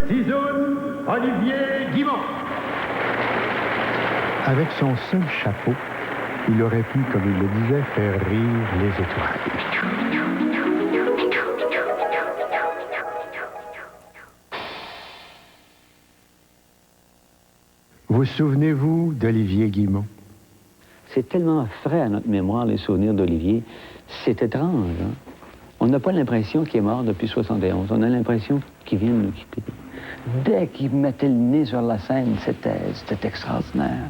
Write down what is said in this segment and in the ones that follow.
ciseaux, Olivier Guimont. Avec son seul chapeau, il aurait pu, comme il le disait, faire rire les étoiles. Vous souvenez-vous d'Olivier Guimont? C'est tellement frais à notre mémoire, les souvenirs d'Olivier. C'est étrange, hein? On n'a pas l'impression qu'il est mort depuis 71. On a l'impression qu'il vient de nous quitter. Dès qu'il mettait le nez sur la scène, c'était extraordinaire.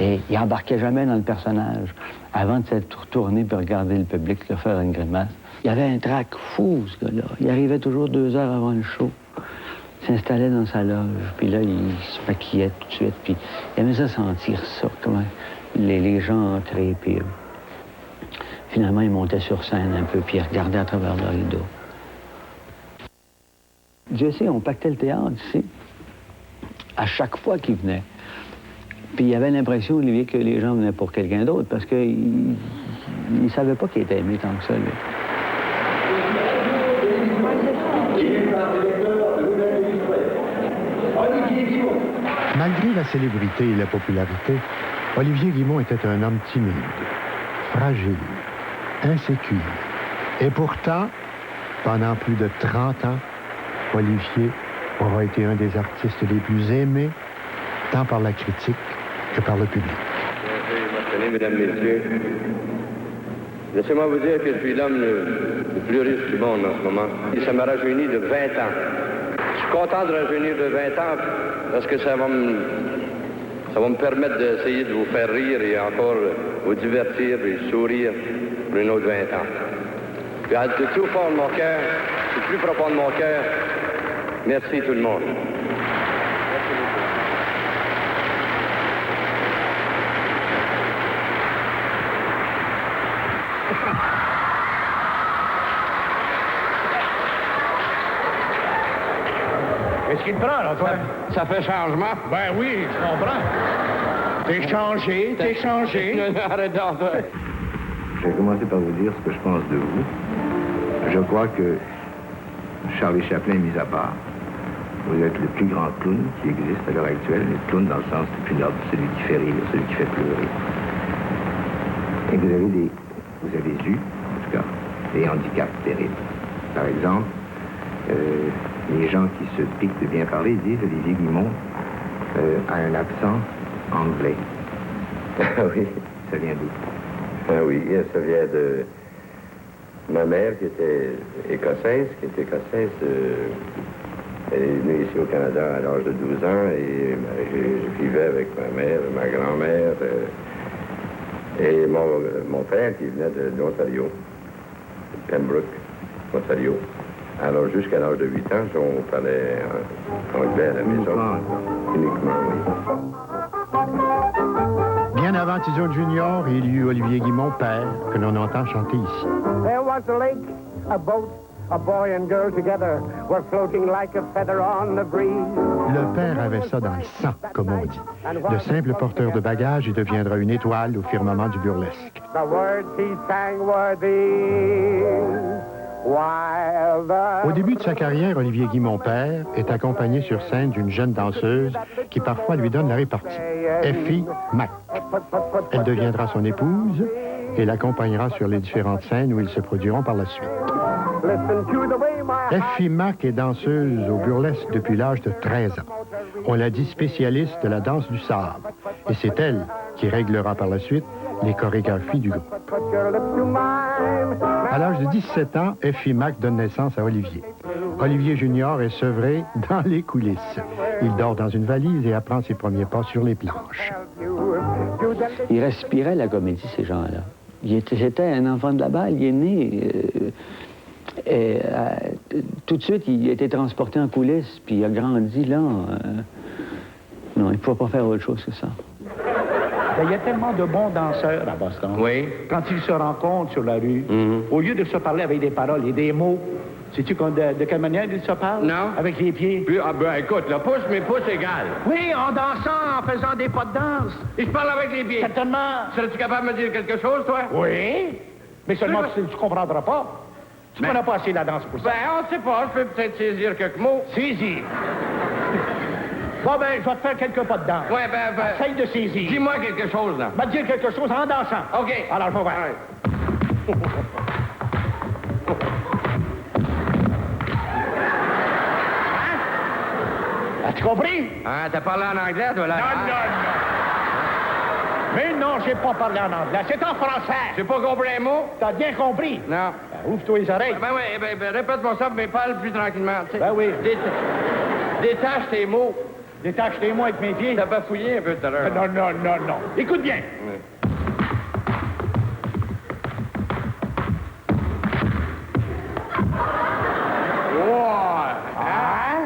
Et il embarquait jamais dans le personnage. Avant de s'être retourné pour regarder le public, le faire une grimace. Il avait un trac fou, ce gars-là. Il arrivait toujours 2 heures avant le show. Il s'installait dans sa loge. Puis là, il se maquillait tout de suite. Puis il aimait ça sentir ça, comment les gens entraient. Puis finalement, il montait sur scène un peu, puis il regardait à travers le rideau. Jesse, on pactait le théâtre ici, à chaque fois qu'il venait. Puis il avait l'impression, Olivier, que les gens venaient pour quelqu'un d'autre, parce qu'il ne savait pas qu'il était aimé tant que ça, lui. Malgré la célébrité et la popularité, Olivier Guimont était un homme timide, fragile, insécure. Et pourtant, pendant plus de 30 ans, Olivier aura été un des artistes les plus aimés, tant par la critique que par le public. Mesdames, Messieurs, laissez-moi vous dire que je suis l'homme le plus riche du monde en ce moment. Et ça m'a rajeuni de 20 ans. Je suis content de rajeunir de 20 ans parce que ça va me permettre d'essayer de vous faire rire et encore vous divertir et sourire pour une autre 20 ans. Puis de tout fond de mon cœur, du plus profond de mon cœur, merci tout le monde. Qu'est-ce qu'il te prend, là, toi? Ça fait changement? Ben oui, je comprends. T'es changé. Arrête donc. Je vais commencer par vous dire ce que je pense de vous. Je crois que Charlie Chaplin, mis à part, vous êtes le plus grand clown qui existe à l'heure actuelle. Le clown dans le sens le plus noble, celui qui fait rire, celui qui fait pleurer. Et vous avez eu, en tout cas, des handicaps terribles. Par exemple, les gens qui se piquent de bien parler disent Olivier Guimont a un accent anglais. Ah oui. Ça vient d'où? Ah oui, ça vient de ma mère qui était écossaise, elle est venue ici au Canada à l'âge de 12 ans et je vivais avec ma mère, ma grand-mère et mon père qui venait de l'Ontario, de Pembroke, Ontario. Alors jusqu'à l'âge de 8 ans, on parlait anglais à la maison. Uniquement, oui. Bien avant Tizone Junior, il y eut Olivier Guimont, père, que l'on entend chanter ici. There was a lake, a boat, a boy and girl together were floating like a feather on the breeze. Le père avait ça dans le sang, comme on dit. De simple porteur de bagages, il deviendra une étoile au firmament du burlesque. The words he sang were these. Au début de sa carrière, Olivier Guimont père est accompagné sur scène d'une jeune danseuse qui parfois lui donne la répartie, Effie Mac. Elle deviendra son épouse et l'accompagnera sur les différentes scènes où ils se produiront par la suite. Effie Mac est danseuse au burlesque depuis l'âge de 13 ans. On l'a dit spécialiste de la danse du sabre. Et c'est elle qui réglera par la suite les chorégraphies du groupe. À l'âge de 17 ans, Effie Mac donne naissance à Olivier. Olivier Junior est sevré dans les coulisses. Il dort dans une valise et apprend ses premiers pas sur les planches. Il respirait la comédie, ces gens-là. C'était un enfant de la balle. Il est né... tout de suite, il a été transporté en coulisses, puis il a grandi là. Non, il ne faut pas faire autre chose que ça. Il y a tellement de bons danseurs à Boston. Oui. Quand ils se rencontrent sur la rue, au lieu de se parler avec des paroles et des mots, sais-tu de quelle manière ils se parlent? Non. Avec les pieds. Puis, écoute, le pouce, mes pouces égales. Oui, en dansant, en faisant des pas de danse. Et je parle avec les pieds. Certainement. Serais-tu capable de me dire quelque chose, toi? Oui. Mais seulement tu ne comprendras pas. Tu connais pas assez la danse pour ça. Ben, on ne sait pas. Je peux peut-être saisir quelques mots. Saisir. Bon, ben, je vais te faire quelques pas dedans. Ouais, ben... Essaye de saisir. Dis-moi quelque chose, là. Va te dire quelque chose en dansant. OK. Alors, je vais voir. As-tu compris? Hein, t'as parlé en anglais, toi, là? Non, non, non. Mais non, j'ai pas parlé en anglais. C'est en français. J'ai pas compris un mot? T'as bien compris? Non. Ben, ouvre-toi les oreilles. Ben oui, répète-moi ça, mais parle plus tranquillement, tu sais. Ben oui. Détache tes mots. Détache-les-moi avec mes pieds. T'as bafouillé un peu tout à l'heure. Non, non, non, non. Écoute bien.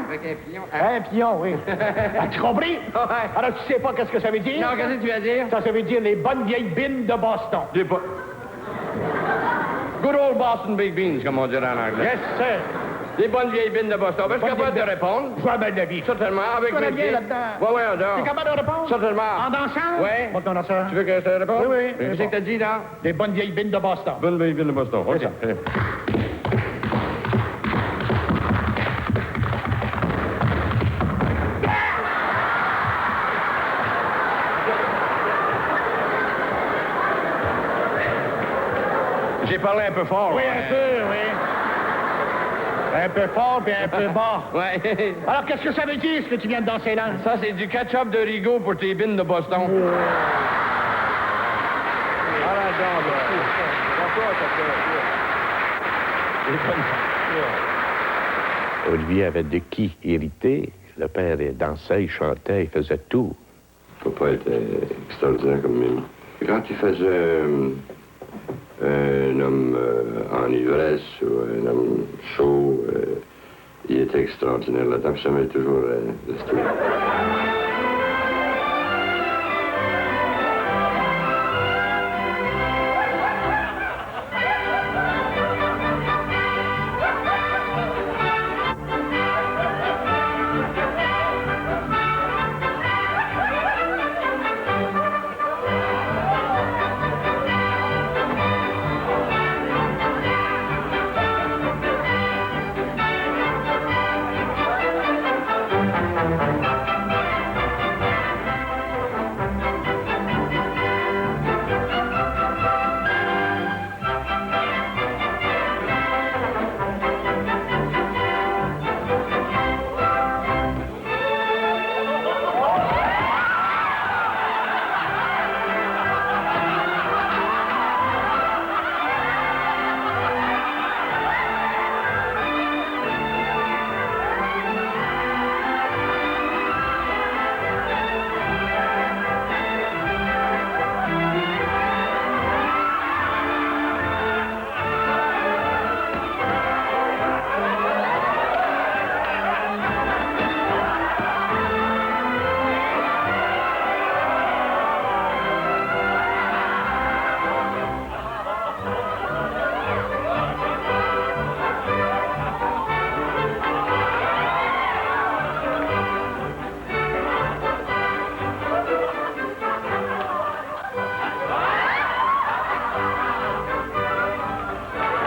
Avec un pion. Un pion, oui. As-tu compris? Ouais. Alors, tu sais pas qu'est-ce que ça veut dire? Non, qu'est-ce que tu vas dire? Ça veut dire les bonnes vieilles bines de Boston. Good old Boston Big Beans, comme on dirait en anglais. Yes, sir. Les bonnes vieilles bines de Boston. Ben, je suis capable de répondre. Jamais de vie. Certainement, avec Tu connais mes bien pieds. là-dedans. Ouais, on dort. T'es capable de répondre? Certainement. En dansant? Oui. Bon, ton danseur. Tu veux que je te réponde? Oui, oui. Qu'est-ce que t'as dit, là? Des bonnes vieilles bines de Boston. Bonne vieille bine de Boston. OK. J'ai parlé un peu fort. Oui, un peu, oui. Un peu fort puis un peu bas. Ouais. Alors, qu'est-ce que ça veut dire, ce que tu viens de danser là? Ça, c'est du ketchup de Rigaud pour tes bines de Boston. Olivier avait de qui hériter. Le père dansait, il chantait, il faisait tout. Papa était extraordinaire comme mime. Quand il faisait un homme en ivresse ou un homme chaud, il était extraordinaire là-dedans, puis ça m'a toujours resté.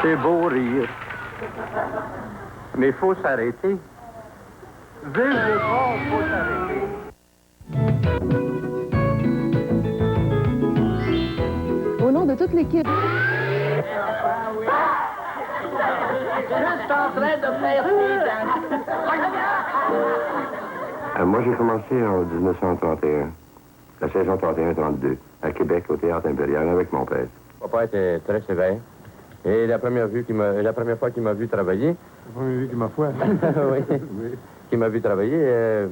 C'est beau rire. Mais il faut s'arrêter. Vive le fort, il faut s'arrêter. Au nom de toute l'équipe. Juste en train de faire Moi, j'ai commencé en 1931, la saison 31-32, à Québec, au Théâtre Impérial, avec mon père. Papa était très sévère. Et la première fois qu'il m'a vu travailler... La première vue qu'il m'a fait. oui. Qui m'a vu travailler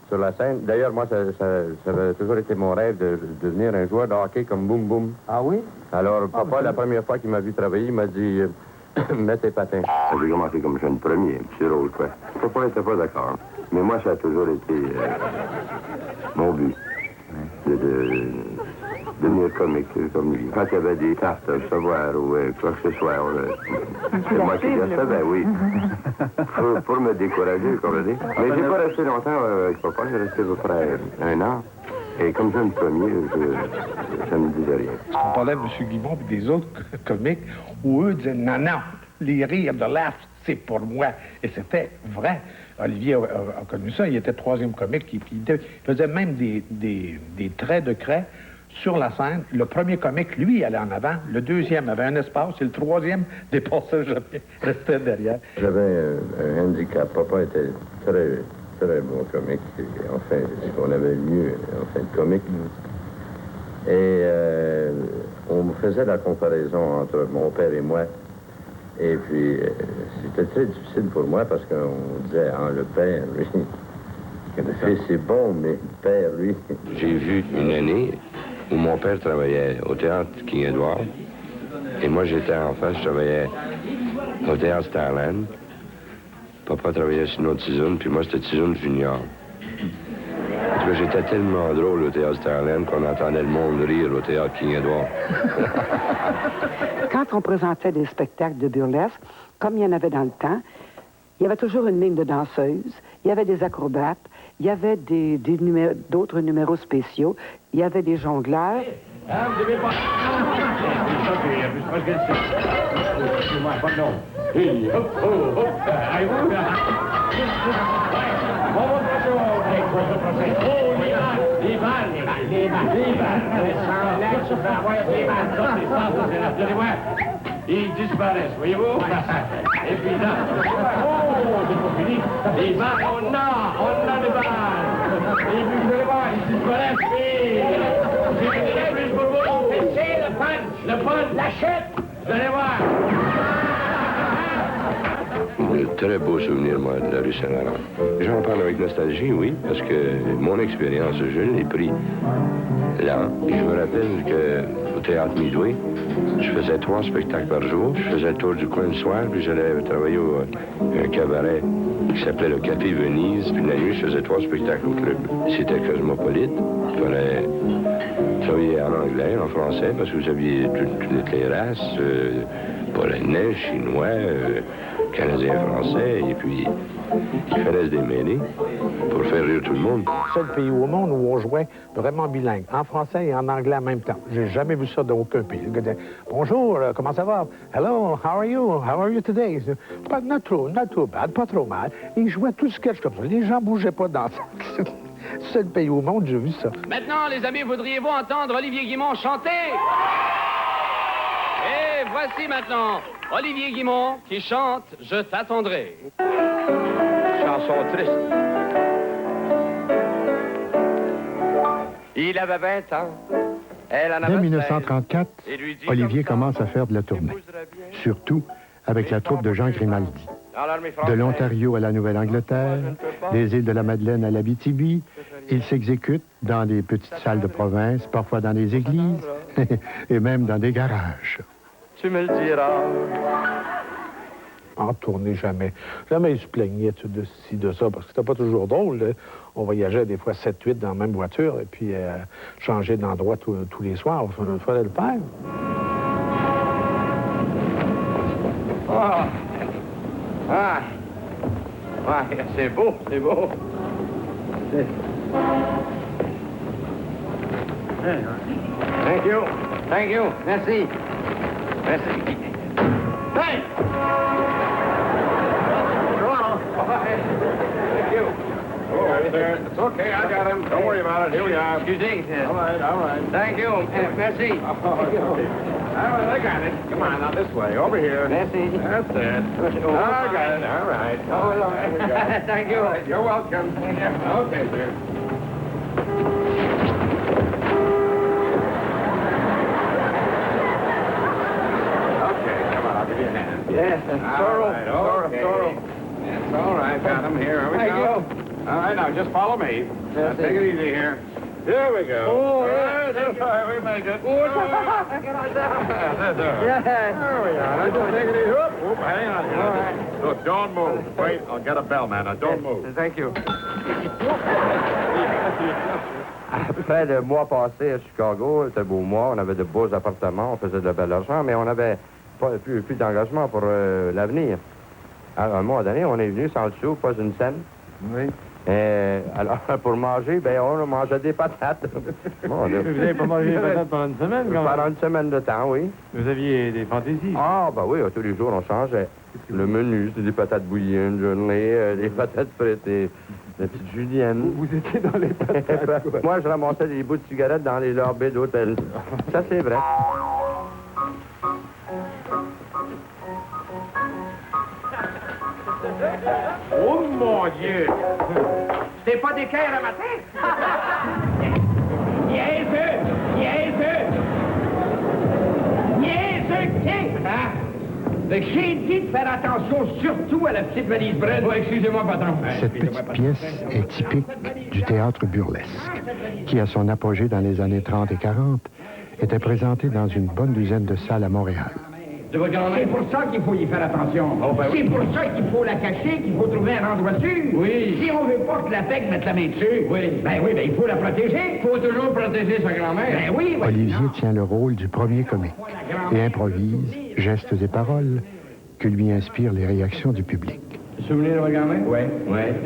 sur la scène. D'ailleurs, moi, ça avait toujours été mon rêve de devenir un joueur de hockey comme Boum Boum. Ah oui? Alors, papa, la première fois qu'il m'a vu travailler, il m'a dit mets tes patins. J'ai commencé comme jeune premier, petit rôle, quoi. Papa n'était pas d'accord. Mais moi, ça a toujours été mon but. De devenir comique comme lui. Quand il y avait des tartes à recevoir ou quoi que ce soit, c'est moi qui les recevais, oui. pour me décourager, vous comprenez? Mais j'ai pas resté longtemps avec papa, j'ai resté à peu près un an. Et comme jeune premier, ça ne me disait rien. On parlait de M. Guimond et des autres comiques où eux disaient non, non, les rires de laugh, c'est pour moi. Et c'était vrai. Olivier a connu ça. Il était troisième comique. Il faisait même des traits de craie sur la scène. Le premier comique, lui, allait en avant. Le deuxième avait un espace. Et le troisième dépassait jamais, restait derrière. J'avais un handicap. Papa était très, très bon comique. Enfin, ce qu'on avait mieux, enfin, de comique. Et on me faisait la comparaison entre mon père et moi. Et puis, c'était très difficile pour moi parce qu'on disait, le père, lui, le fils c'est bon, mais le père, lui... J'ai vu une année où mon père travaillait au théâtre King-Édouard. Et moi, j'étais en face, je travaillais au théâtre Starland. Papa travaillait sur une autre Tizoun, puis moi, c'était Tizoun Junior. En tout cas, j'étais tellement drôle au théâtre Starland qu'on entendait le monde rire au théâtre King-Édouard. Quand on présentait des spectacles de burlesque, comme il y en avait dans le temps, il y avait toujours une ligne de danseuses, il y avait des acrobates, il y avait d'autres numéros spéciaux, il y avait des jongleurs. Ils disparaissent, voyez-vous? Et puis là, c'est pas fini. Les balles, on a des balles. Et puis vous allez voir, ils disparaissent, c'est plus pour vous. C'est le punch, la chute. Vous allez voir. Un très beau souvenir, moi, de la rue Saint-Laurent. J'en parle avec nostalgie, oui, parce que mon expérience, je l'ai pris là. Et je me rappelle qu'au Théâtre Midway, je faisais 3 spectacles par jour. Je faisais le tour du coin le soir, puis j'allais travailler un cabaret qui s'appelait le Café Venise. Puis la nuit, je faisais 3 spectacles au club. C'était cosmopolite. Il fallait travailler en anglais, en français, parce que vous aviez toutes les races, polonais, chinois, canadiens, français, et puis il fallait se démêler pour faire rire tout le monde. C'est le pays au monde où on jouait vraiment bilingue, en français et en anglais en même temps. J'ai jamais vu ça dans aucun pays. Le gars disait, bonjour, comment ça va? Hello, how are you? How are you today? Pas, not too bad, pas trop mal. Et ils jouaient tout ce sketch comme ça. Les gens bougeaient pas dans ça. C'est le pays au monde, j'ai vu ça. Maintenant, les amis, voudriez-vous entendre Olivier Guimond chanter? Et voici maintenant Olivier Guimond qui chante « Je t'attendrai ». Chanson triste. Il avait 20 ans. Elle en avait Dès 16. 1934, Olivier commence à faire de la tournée, surtout avec la troupe de Jean Grimaldi. De l'Ontario à la Nouvelle-Angleterre, des îles de la Madeleine à l'Abitibi, il s'exécute dans des petites salles de province, parfois dans des églises et même dans des garages. Tu me le diras. En tournée, jamais. Jamais il se plaignait de ci, de ça, parce que c'était pas toujours drôle. Là. On voyageait des fois 7-8 dans la même voiture, et puis changer d'endroit tous les soirs. Il fallait le faire. Ah! Ah! Ouais, c'est beau, c'est beau. Thank you. Thank you. Merci. Merci. Hey! Thank you. Oh, there. It's okay, I got him. Don't worry about it. Here we are. Excuse me. All right. Thank you. Merci. All right, I got it. Come on, now this way. Over here. Merci. That's it. Oh, I got it. All right. There we go. Thank you. All right, you're welcome. Okay, sir. Yes, Sorrow. That's all right. Got him here. Here we go. All right, now just follow me. Now, take it easy here. Here we go. Oh, that's all right. We make it. There we are. Now just take it easy. Whoop, hang on here. All right. Look, don't move. Wait, I'll get a bell, man. Now, don't move. Thank you. Après le mois passé à Chicago, c'était un beau mois, on avait de beaux appartements, on faisait de bel argent, mais on n'avait plus d'engagement pour l'avenir. Alors, à un moment donné, on est venu sans le sou, pas une scène. Oui. Alors, pour manger, ben, on mangeait des patates. Bon, vous n'avez pas mangé des patates pendant une semaine, quand même? Pendant une semaine de temps, oui. Vous aviez des fantaisies? Ah, ben oui, tous les jours, on changeait. Le menu, c'est des patates bouillies une journée, des patates frites et la petite julienne. Vous étiez dans les patates. Moi, je ramassais des bouts de cigarettes dans les lobbies d'hôtel. Ça, c'est vrai. Oh mon Dieu! C'est pas d'équerre à matin? Niaiseux! Hein? J'ai dit de faire attention surtout à la petite valise brune. Oui, excusez-moi, patron. Cette petite pièce est typique du théâtre burlesque, qui, à son apogée dans les années 30 et 40, était présenté dans une bonne dizaine de salles à Montréal. C'est pour ça qu'il faut y faire attention. C'est pour ça qu'il faut la cacher, qu'il faut trouver un endroit dessus. Oui. Si on veut pas que la pègue mette la main dessus, ben il faut la protéger. Il faut toujours protéger sa grand-mère. Ben oui. Olivier tient le rôle du premier comique et improvise, gestes et paroles, que lui inspirent les réactions du public. Souvenir de votre grand-mère? Oui.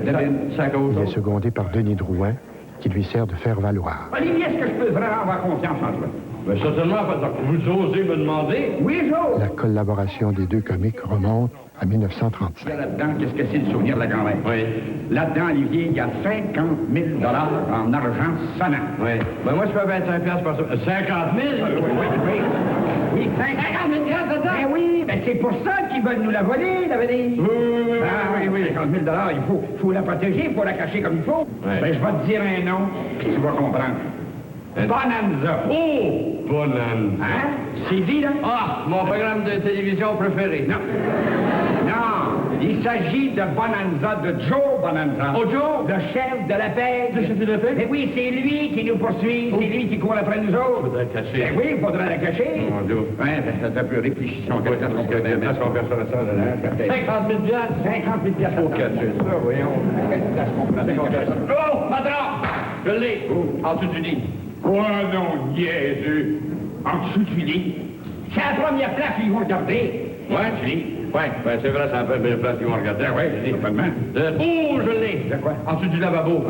Il est secondé par Denis Drouin, qui lui sert de faire valoir. Olivier, est-ce que je peux vraiment avoir confiance en toi? Mais certainement, vous osez me demander. Oui, j'ose. La collaboration des deux comiques remonte à 1935. Là-dedans, qu'est-ce que c'est le souvenir de la grand-mère? Oui. Là-dedans, Olivier, il y a 50 000 en argent sonnant. Oui. Ben moi, je fais 25 piastres par semaine. 50 000? Oui, 50 000 dedans? Ben oui, ben c'est pour ça qu'ils veulent nous la voler, la valise. Oui. 50 000 il faut la protéger, il faut la cacher comme il faut. Oui. Ben, je vais te dire un nom, puis tu vas comprendre. Bonanza. Oh! Bonanza. Hein? C'est dit, là? Ah, mon programme de télévision préféré. Non, il s'agit de Bonanza, de Joe Bonanza. Oh, Joe? Le chef de la paix. Le chef de la paix? Mais oui, c'est lui qui nous poursuit, c'est lui qui court après nous autres. Il faudrait la cacher. Ben oui, il faudrait la cacher. Mon Dieu. Ouais, ben ça t'a peu réfléchissant. Qu'est-ce qu'on fait ça, là? 50 000 piastres? 50 000 piastres. Faut cacher ça, voyons. Quelle place qu'on prend? Oh, patron! Je l'ai. En dessous du lit. Quoi, non, niaiseux? En dessous du lit? C'est la première place qu'ils vont regarder. Ouais, tu lis. Ouais, ben c'est vrai, c'est la première place qu'ils vont regarder. Oui, certainement. Oh, je l'ai. De quoi? En dessous du lavabo.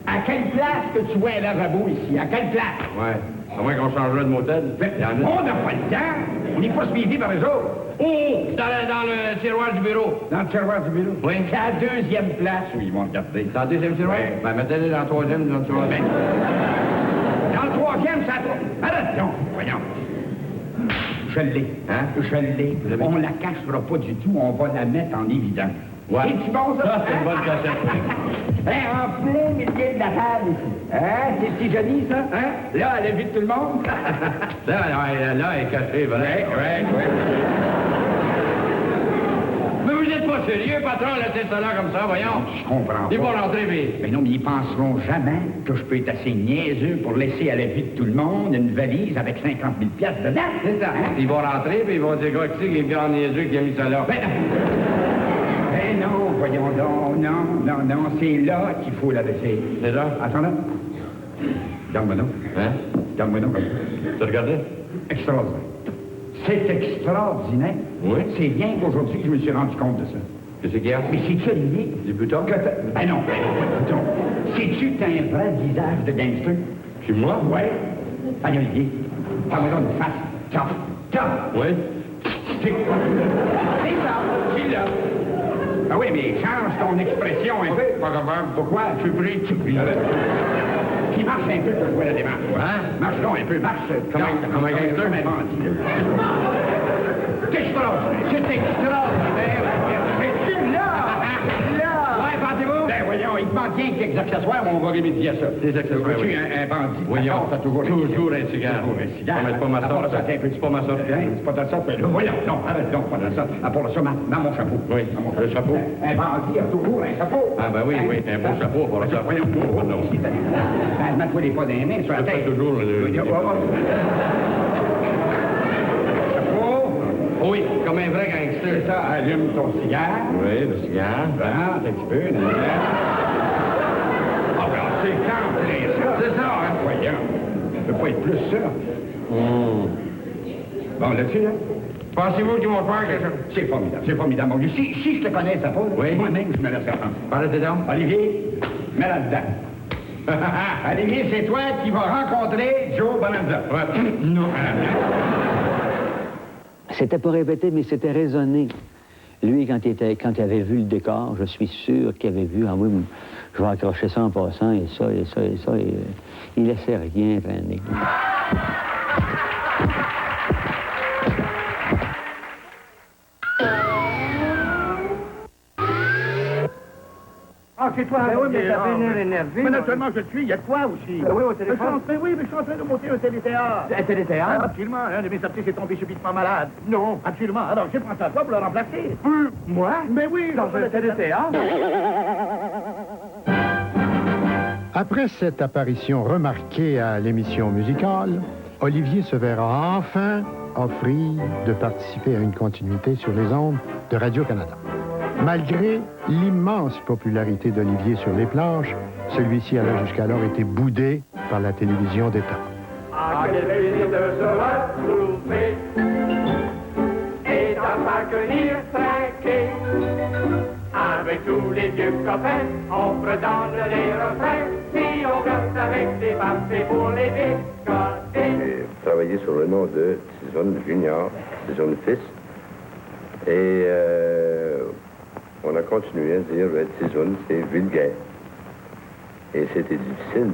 À quelle place que tu vois un lavabo ici? À quelle place? Ouais. À moins qu'on changerait de motel. On n'a pas le temps. On n'est pas suivi par eux autres. Oh! Dans le tiroir du bureau. Dans le tiroir du bureau? Oui. C'est à la deuxième place où ils vont regarder. Dans le deuxième tiroir? Oui. Ben, mettez-les dans le troisième, dans le tiroir. Ben, dans le troisième, ça... Arrête donc, voyons. Je l'ai. Hein? Je l'ai. On la cachera pas du tout. On va la mettre en évidence. Ouais. C'est-tu bon, ça? Ça, c'est une bonne cachette. En plein milieu de la table ici. Hein? C'est-tu joli, ça? Hein? Là, elle a vu tout le monde? Là, elle est cachée, vrai? Oui. Mais vous n'êtes pas sérieux, patron, laissez ça là comme ça, voyons. Je comprends pas. Ils vont rentrer, mais... Mais non, mais ils penseront jamais que je peux être assez niaiseux pour laisser à la vue de tout le monde une valise avec 50 000 piastres dedans. C'est ça. Hein? Ils vont rentrer, puis ils vont dire, quoi, qui c'est le grand niaiseux qui a mis ça là? Ben non, voyons donc. Non, c'est là qu'il faut la laisser. C'est là? Attends là. Regarde-moi donc. Hein? Regarde-moi donc. Tu regardais? Extraordinaire. C'est extraordinaire. Oui. C'est rien qu'aujourd'hui que je me suis rendu compte de ça. Qu'est-ce qu'il y a? Mais c'est-tu Olivier? Des boutons? Ben non, pas de boutons. Sais-tu que t'as un vrai visage de gangster? C'est moi? Ouais. Allez, Olivier, fais-moi donc une face. Tough. Oui. C'est ça. C'est là. Ah oui, mais change ton expression un peu. Pas capable. Pourquoi? Tu pries. Puis marche un peu pour jouer la démarche. Hein? Marche donc un peu, marche. Comme un gangster? C'est extraordinaire. C'est extraordinaire. Mais tu là! Ouais, pensez-vous? Ben voyons, il te manque rien quelques accessoires, mais on va remédier à ça. Des accessoires, Tu oui. un bandit. Voyons. T'as toujours un cigare. Toujours un cigare. Mais c'est pas ma sorte. C'est pas ma sorte. C'est pas ta sorte. Voyons, non, arrête donc, pas ta sorte. À part ça, dans mon chapeau. Oui, le chapeau. Un bandit a toujours un chapeau. Ah, ben oui, un beau chapeau pour ça. Voyons, non. Mets-toi les pas dans les mains, sur la tête. toujours Oui, comme un vrai gangster. C'est ça, allume ton cigare. Oui, le cigare. Ah, un petit peu. Ah, ben, c'est complet, ça. C'est ça, hein? Voyons. Ça peut pas être plus, ça. Bon, là-dessus, là? Pensez-vous qu'ils vont faire quelque chose? C'est formidable. Bon, si je te connais, ça pas, oui. Moi-même, je me laisse attendre. Parlez-y donc. Olivier, mets là-dedans. Olivier, c'est toi qui vas rencontrer Joe Bonanza. Ouais. Non. C'était pas répété, mais c'était raisonné. Lui, quand il avait vu le décor, je suis sûr qu'il avait vu, ah oui, je vais accrocher ça en passant, et ça, et ça, et ça, et il laissait rien traîner. Ah, chez toi, ben oui, mais ça fait l'air énervé. Mais naturellement, je le suis, il y a de quoi aussi. Ben oui, au téléphone. Mais oui, mais je suis en train de monter un téléthéâtre. Un téléthéâtre? Absolument, un de mes artistes est tombé subitement malade. Non. Absolument, alors je prends ça à toi pour le remplacer. Moi? Mais oui, dans un téléthéâtre? Après cette apparition remarquée à l'émission musicale, Olivier se verra enfin offrir de participer à une continuité sur les ondes de Radio-Canada. Malgré l'immense popularité d'Olivier sur les planches, celui-ci avait jusqu'alors été boudé par la télévision d'État. Ah, quel plaisir de se retrouver et d'en s'accueillir trinquer. Avec tous les vieux copains, on fredonne les refrains. Si on cante avec des parties pour les décoter. J'ai travaillé sur le nom de Tizone Junior, Tizone Fils. Et on a continué à dire Tizone, c'est vulgaire. Et c'était difficile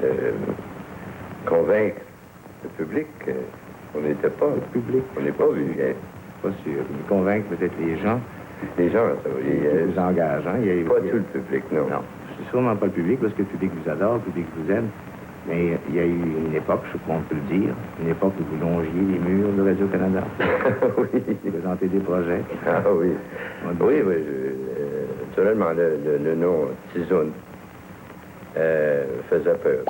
de convaincre le public. On n'était pas le public. On n'est pas vulgaire. Pas sûr. De convaincre peut-être les gens. Les gens, ça va. Vous engage, hein? Pas tout le public, non. Non. C'est sûrement pas le public, parce que le public vous adore, le public vous aime. Mais il y a eu une époque, je crois qu'on peut le dire, une époque où vous longiez les murs de Radio-Canada. Oui. Vous présentez des projets. Ah oui. Oui, oui. Naturellement, le nom Tizone faisait peur.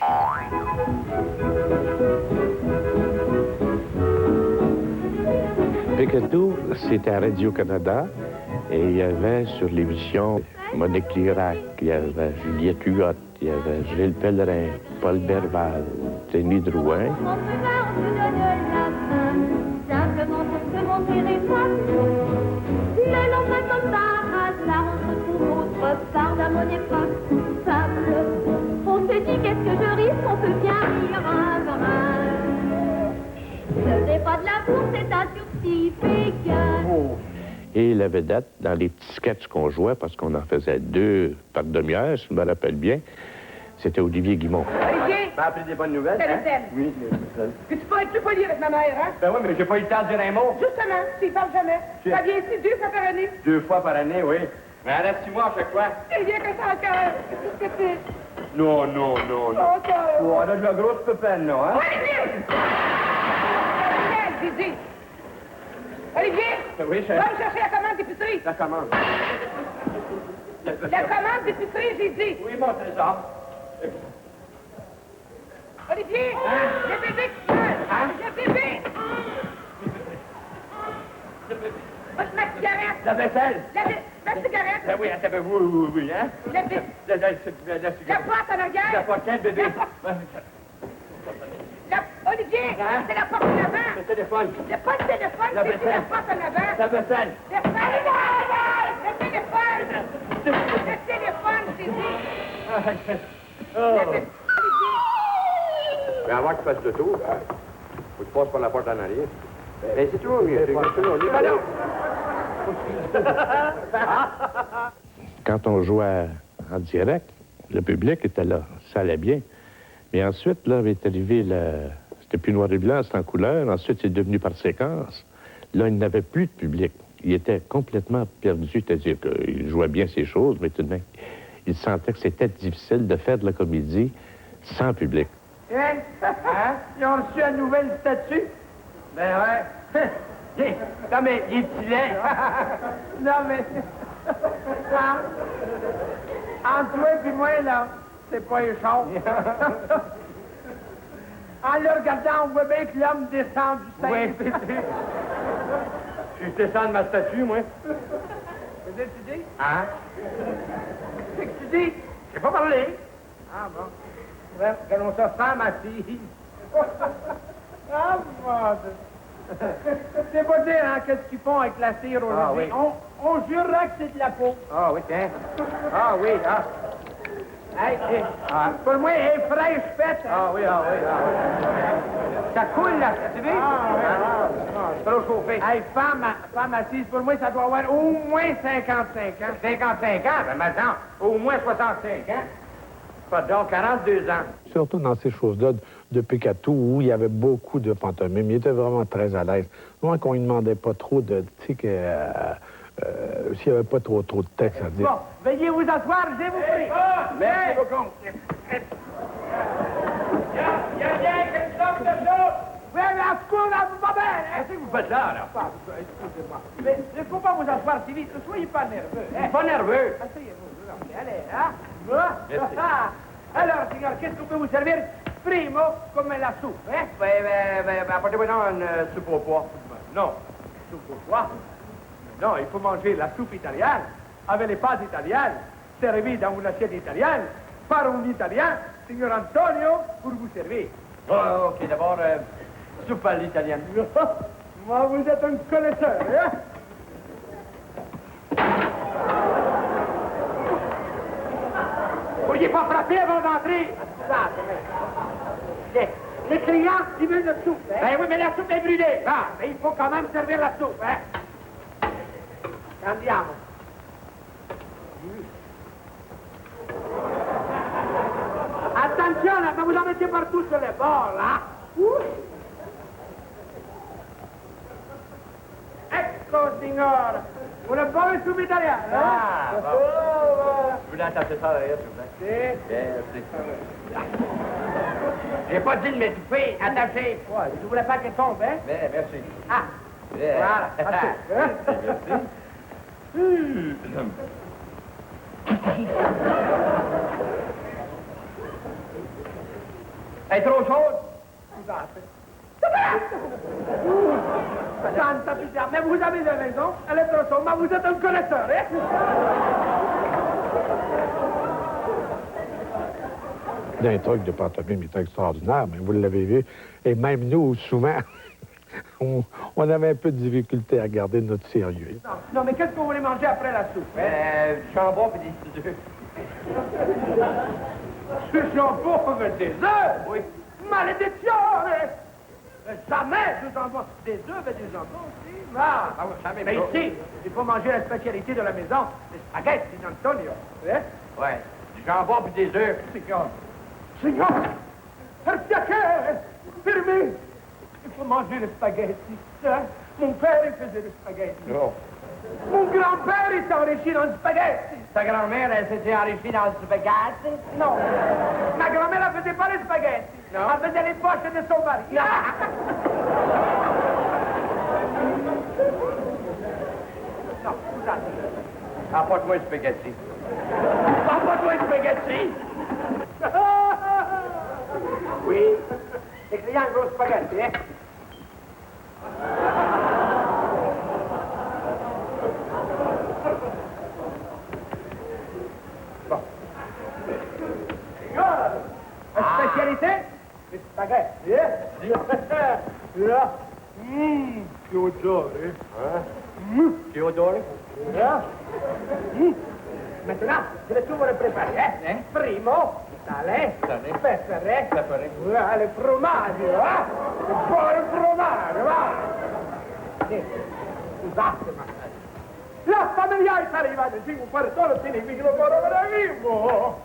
Pécatou, c'était à Radio-Canada et il y avait sur l'émission Monique Lirac, il y avait Juliette Huot, il y avait Gilles Pellerin, Paul Berval, Denis Drouin. Simplement pour se montrer les femmes. Le lendemain comme par hasard, on se trouve autre part d'un mon époque. Simple. On se dit qu'est-ce que je risque, on peut bien rire un brin. Ce n'est pas de l'amour, c'est un sursis fécal. Et la vedette, dans les petits sketchs qu'on jouait, parce qu'on en faisait 2 par demi-heure, si je me rappelle bien, c'était Olivier Guimont. Olivier! Tu m'as appris des bonnes nouvelles, hein? Oui, que tu peux être plus poli avec ma mère, hein? Ben oui, mais j'ai pas eu le temps de dire un mot. Justement, tu y parles jamais. Ça vient ici 2 fois par année. 2 fois par année, oui. Mais elle reste 6 mois à chaque fois. Il vient que ça encore. Qu'est-ce que c'est? Non, non, non, non. Encore. Oh, on a de la grosse pépine, là, hein? Olivier! Olivier, Olivier! Oui, chef. Va me chercher la commande d'épicerie. La commande? La commande d'épicerie, j'ai dit. Oui, mon trésor. Olivier! Hein? Le bébé qui pleure! Hein? Le bébé! Ma cigarette! La vaisselle! Ma cigarette! Ben oui, attends, oui, hein? La cigarette! La porte en arrière! La porte, quel bébé? Olivier! Hein? C'est la porte en avant! Le téléphone! C'est pas le téléphone, c'est la porte en avant! La vaisselle! Le téléphone! Le téléphone, c'est dit! Mais avant que tu fasses le tour, faut que tu passes par la porte en arrière. Ben, c'est toujours mieux. Quand on jouait en direct, le public était là, ça allait bien. Mais ensuite, là, est arrivé c'était plus noir et blanc, c'était en couleur. Ensuite, c'est devenu par séquence. Là, il n'avait plus de public. Il était complètement perdu, c'est-à-dire qu'il jouait bien ses choses, mais tout de même, il sentait que c'était difficile de faire de la comédie sans public. Hein? Ils ont reçu une nouvelle statue? Ben ouais. Non, mais il est petit laid. Non, mais... Entre toi et moi, là, c'est pas échange. En le regardant, on voit bien que l'homme descend du sein. Oui, c'est Je descends de ma statue, moi. Qu'est-ce que tu dis? Hein? Qu'est-ce que tu dis? J'ai pas parlé. Ah bon. Ouais, regardons ça sans ma fille. Ah, bon. C'est pas dire, hein, qu'est-ce qu'ils font avec la cire aujourd'hui. Ah, oui. On jurera que c'est de la peau. Ah oui, tiens. Ah oui, ah. Hey, pour moi, elle est fraîche faite. Ah oui. Ça coule, là, tu vu? C'est trop chauffé. Hey, femme assise, pour moi, ça doit avoir au moins 55 ans. 55 ans? Ben, maintenant, au moins 65 ans. Pardon, 42 ans. Surtout dans ces choses-là de Picato, où il y avait beaucoup de pantomime. Il était vraiment très à l'aise. Moi, qu'on ne lui demandait pas trop de... Tu sais que... s'il n'y avait pas trop de texte à dire. Bon, veuillez vous asseoir, je vous prie. Merci beaucoup. Il y a bien quelque chose de chose. Oui, mais à ce coup-là, vous va bien. Qu'est-ce que vous faites là? Excusez-moi. Mais il ne faut pas vous asseoir si vite. Ne soyez pas nerveux. Hein? Pas nerveux. Asseyez-vous. Allez, hein? Merci. Alors, signor, qu'est-ce qu'on peut vous servir? Primo, comme la soupe, hein? Apportez-moi une soupe au pois. Non, soupe au pois. Non, il faut manger la soupe italienne, avec les pâtes italiennes, servies dans une assiette italienne, par un Italien, signor Antonio, pour vous servir. Oh, ok, d'abord, soupe à l'italienne. Moi, vous êtes un connaisseur, hein? Veuillez pas frapper avant d'entrer. Les clients, ils veulent la soupe, hein? Ben oui, mais la soupe est brûlée. Ah, mais il faut quand même servir la soupe, hein? Andiamo. Attenzione, ma vous en mettez partout sur les bords, là. Ecco, signore, una buona soupe italiana. Ah, vous l'entendez ça derrière, s'il vous plaît? Merci. J'ai pas dit de m'étouffer, attaché. Ouais, je voulais pas qu'elle tombe, hein? Mais, merci. Ah, voilà, merci. Elle est trop chaude? Scusate. Santa pizza, mais vous avez raison, elle est trop chaude, mais vous êtes un connaisseur, hein? Un truc de pantomime était extraordinaire, mais vous l'avez vu. Et même nous, souvent, on avait un peu de difficulté à garder notre sérieux. Non, mais qu'est-ce qu'on voulait manger après la soupe? Du jambon et des œufs. Du jambon avec des œufs? Oui. Malédiction! Jamais du jambon. Des œufs avec du jambon aussi? Ah, jamais. Mais ici, il faut manger la spécialité de la maison, les spaghettis d'Antonio. Hein? Ouais. Du jambon et des œufs. Signor! Per piacere! Fermez! Il faut manger les spaghettis. Hein? Mon père, il faisait des spaghettis. Non. Mon grand-père, il s'est enrichi dans les spaghettis. Ta grand-mère, elle s'était enrichie dans les spaghettis? Non. Ma grand-mère, elle faisait pas les spaghettis. Non. Elle faisait les poches de son mari. Non. Non, scusate. Apporte-moi les spaghettis. Apporte-moi les spaghettis. Oui. Les clients gros spaghetti, hein? Bon. La spécialité? Les spaghetti, hein? Là. Che odore. Che odore? Maintenant, je vais tout vous le préparer, hein? Primo, sale, peppere, le formaggio, va? Il buon formaggio, va? Scusate, ma... La familiare sta arrivando, 5 quartone, tieni il microfono vivo!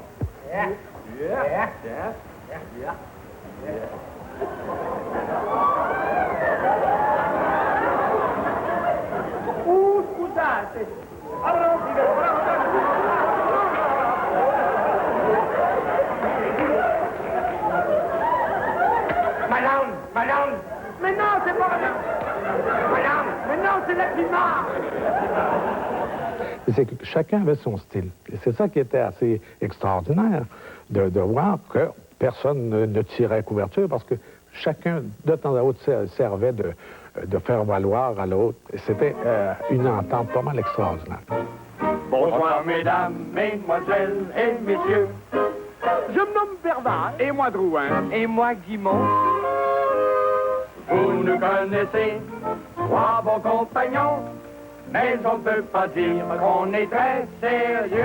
Scusate! Allora non si vede, Madame! Mais non, c'est pas madame! Madame! Mais non, c'est la piment! C'est que chacun avait son style. Et c'est ça qui était assez extraordinaire, de voir que personne ne tirait couverture, parce que chacun, de temps à autre, servait de faire valoir à l'autre. Et c'était une entente pas mal extraordinaire. Bonsoir, mesdames, mesdemoiselles et messieurs. Je me nomme Bernard. Et moi, Drouin. Et moi, Guimond. Vous nous connaissez, trois bons compagnons. mais on peut pas dire qu'on est très sérieux.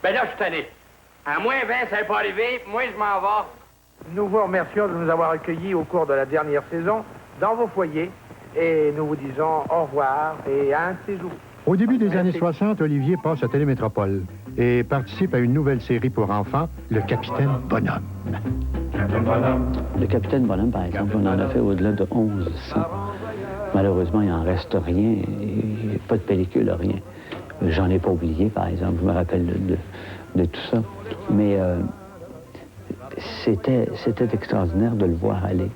Ben là, je suis tanné. À moins 20, ça n'est pas arrivé. Moi, je m'en vais. Nous vous remercions de nous avoir accueillis au cours de la dernière saison dans vos foyers et nous vous disons au revoir et à un de ces jours. Au début des années 60, Olivier passe à Télémétropole et participe à une nouvelle série pour enfants, Le Capitaine Bonhomme. Le Capitaine Bonhomme, par exemple, on en a fait au-delà de 1100. Malheureusement, il n'en reste rien. Il n'y a pas de pellicule, rien. J'en ai pas oublié, par exemple. Je me rappelle de tout ça. Mais c'était extraordinaire de le voir aller.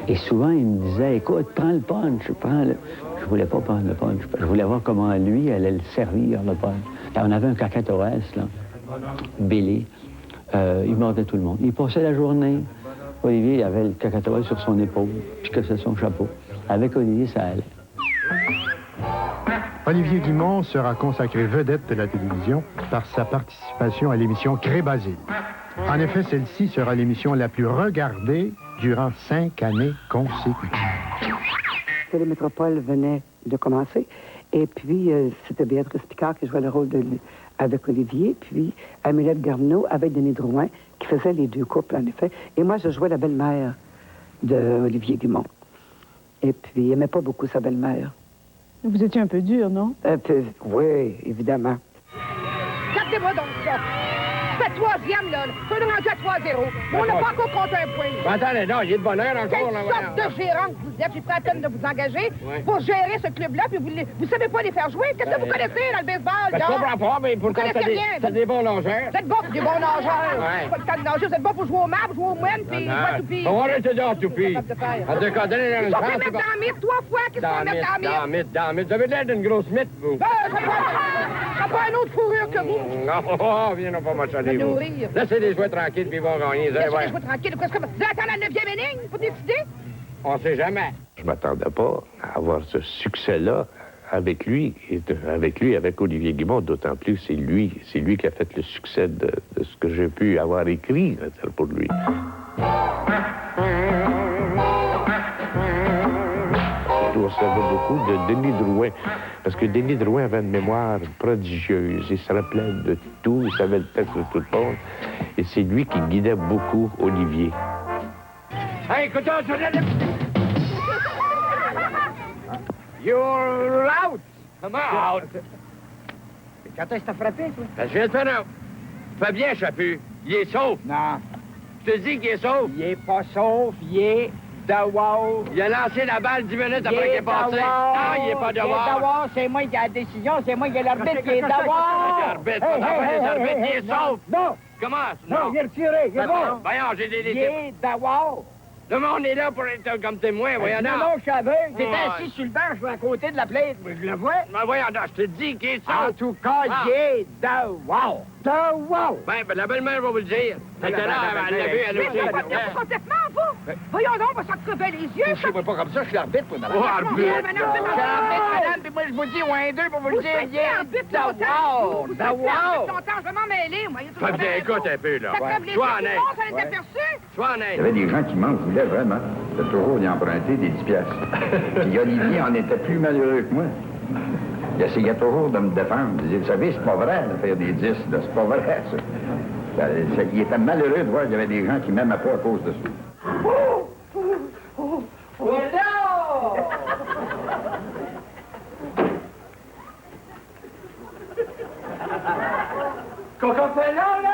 Et souvent, il me disait, écoute, prends le punch, prends-le. Je voulais pas prendre le punch. Je voulais voir comment lui allait le servir, le punch. On avait un cacatoès, là, Billy. Il mordait tout le monde. Il passait la journée. Olivier, il avait le cacatoès sur son épaule, puis que c'est son chapeau. Avec Olivier, ça allait. Olivier Guimond sera consacré vedette de la télévision par sa participation à l'émission Cré-Basile. En effet, celle-ci sera l'émission la plus regardée durant 5 années consécutives. Télémétropole venait de commencer, et puis c'était Béatrice Picard qui jouait le rôle avec Olivier, puis Amulette Garneau avec Denis Drouin, qui faisait les deux couples, en effet. Et moi, je jouais la belle-mère d'Olivier Guimond. Et puis, il n'aimait pas beaucoup sa belle-mère. Vous étiez un peu dur, non? Un peu, oui, évidemment. Gardez-moi donc ça. C'est la troisième, là. On est rendu à 3-0. On n'a pas encore compté un point. Ben, attendez, non, il est de bonheur encore. Quelle sorte de gérant que vous êtes? J'ai pris la peine de vous engager pour gérer ce club-là, puis vous savez pas les faire jouer. Qu'est-ce que vous connaissez dans le baseball, ben, là? Je comprends pas, mais pourtant, c'est des bons nageurs. Vous êtes bon pour des bons nageurs. Pas le temps de nager, vous êtes bon pour jouer au marbre, jouer au moine, puis jouer à toupie. On va arrêter de toupie. En tout cas, donnez-leur une chance. Ils sont chance. mettre dans la mythe 3 fois. Qu'est-ce qu'on va mettre dans la mythe? Vous avez l'air d'une grosse mythe, vous. Ben, j'ai pas une autre fourrure que vous. Non, viens pas m'achaler, vous. Laissez les jouets tranquilles, puis ils vont gagner. Laissez les jouets tranquilles. Qu'est-ce que vous attendez à la 9e inning pour décider? On sait jamais. Je m'attendais pas à avoir ce succès-là avec lui, avec Olivier Guimond, d'autant plus c'est lui qui a fait le succès de ce que j'ai pu avoir écrit pour lui. Je dois savoir beaucoup de Denis Drouin, parce que Denis Drouin avait une mémoire prodigieuse. Il se rappelait de tout, il savait le texte de tout le monde, et c'est lui qui guidait beaucoup Olivier. Hey, écoute, You're out! Come out! Quand est-ce que t'as frappé, toi? Ben, je viens de faire un... Fais bien, Chapu. Il est sauf. Non. Je te dis qu'il est sauf. Il est pas sauf, il est dehors. Il a lancé la balle 10 minutes après qu'il est passé. Non, il est pas dehors. C'est moi qui ai la décision, c'est moi qui ai l'arbitre qui est dehors. L'arbitre, les arbitres, il est sauf. Non. Comment? Non, il est retiré, il est bon. Voyons, j'ai des... Il est dehors. Le monde est là pour être comme témoin, voyons. Non, je suis aveugle. T'étais assis sur le banc, je suis à côté de la plainte. Je le vois. Ben voyons, je te dis qu'il est sauf. En tout cas, il est dehors. Dehors. Ben, la belle-mère va vous le dire. Elle était là, elle l'a vu, elle aussi. Mais vous complètement, vous. Voyons donc, ça te crevait les yeux. Je ne vois pas comme ça, je suis l'arbitre, moi, madame. Oh, arbitre. Madame, puis moi, je vous dis, ou un deux pour vous le dire. Il est dehors. Dehors. Je vais m'en mêler, moi. Écoute un peu, là. Ça crève les yeux, ça l'intérperçu. Il y avait des gens qui m'en voulaient vraiment. C'était toujours d'y emprunter des 10 piastres. Puis Olivier en était plus malheureux que moi. Il essayait toujours de me défendre. Il disait, vous savez, c'est pas vrai de faire des 10, là. C'est pas vrai, ça. Il était malheureux de voir qu'il y avait des gens qui m'aimaient pas à cause de ça. Qu'on fait là, là!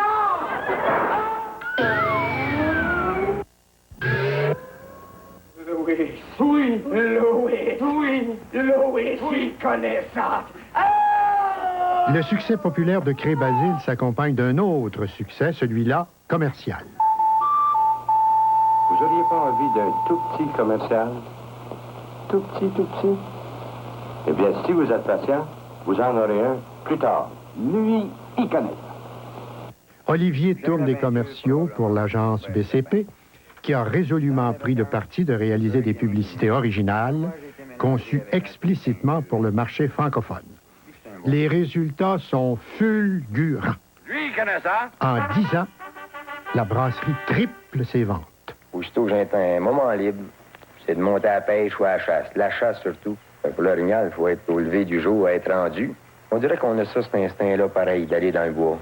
Louis, oui, Louis, oui, Louis, oui, connais ça. Le succès populaire de Cré-Basile s'accompagne d'un autre succès, celui-là commercial. Vous auriez pas envie d'un tout petit commercial? Tout petit? Eh bien, si vous êtes patient, vous en aurez un plus tard. Lui, il connaît. Olivier tourne des commerciaux pour l'agence BCP, qui a résolument pris le parti de réaliser des publicités originales, conçues explicitement pour le marché francophone. Les résultats sont fulgurants. Lui, il connaît ça. En 10 ans, la brasserie triple ses ventes. Aussitôt que j'ai un moment libre, c'est de monter à la pêche ou à la chasse. La chasse, surtout. Pour l'orignal, il faut être au lever du jour, être rendu. On dirait qu'on a ça, cet instinct-là, pareil, d'aller dans le bois.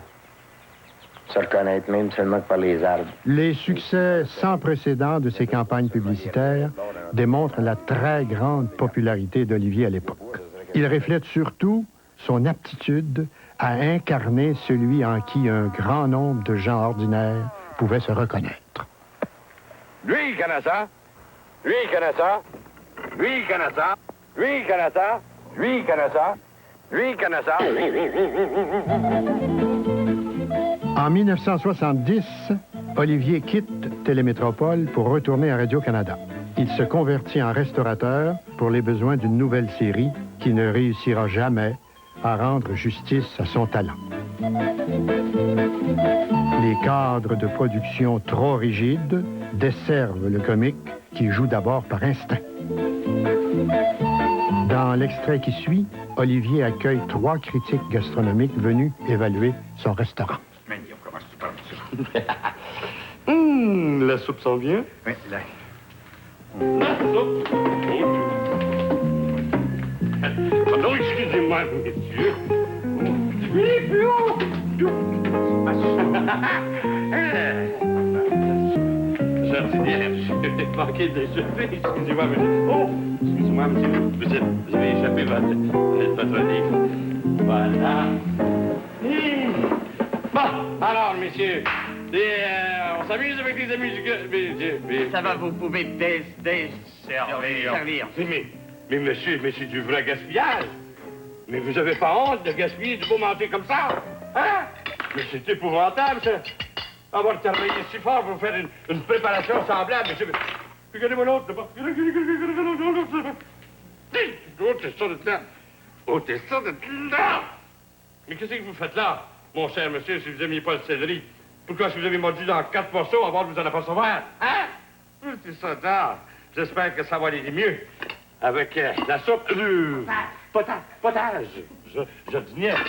Se reconnaître même seulement que par les arbres. Les succès sans précédent de ces campagnes publicitaires démontrent la très grande popularité d'Olivier à l'époque. Il reflète surtout son aptitude à incarner celui en qui un grand nombre de gens ordinaires pouvaient se reconnaître. Lui, il connaît ça. Lui, il connaît ça. Lui, il connaît ça. Lui, il connaît ça. Lui, il connaît ça. Lui, il connaît ça. En 1970, Olivier quitte Télémétropole pour retourner à Radio-Canada. Il se convertit en restaurateur pour les besoins d'une nouvelle série qui ne réussira jamais à rendre justice à son talent. Les cadres de production trop rigides desservent le comique qui joue d'abord par instinct. Dans l'extrait qui suit, Olivier accueille 3 critiques gastronomiques venus évaluer son restaurant. La soupe sent bien? Oui, là. La soupe? Pardon, excusez-moi, messieurs. Plus haut! Jardinière, j'ai manqué de déjeuner, excusez-moi, monsieur. Oh! Excusez-moi, monsieur, vous avez échappé votre patronne. Voilà. Bon, alors, messieurs, on s'amuse avec les amis du... Ça va, vous pouvez desservir. Mais monsieur, c'est du vrai gaspillage. Mais vous avez pas honte de gaspiller du beau manger comme ça? Hein? Mais c'est épouvantable, ça. Avoir travaillé si fort pour faire une préparation semblable, monsieur. Regardez-moi l'autre, là-bas. Oh, t'es ça de là! Mais qu'est-ce que vous faites là, mon cher monsieur, si vous n'aimiez pas le céleri? Pourquoi, si vous avez mordu dans 4 morceaux avant de vous en apercevoir? Hein? C'est ça, là. J'espère que ça va aller mieux. Avec la soupe... potage. Jardinière.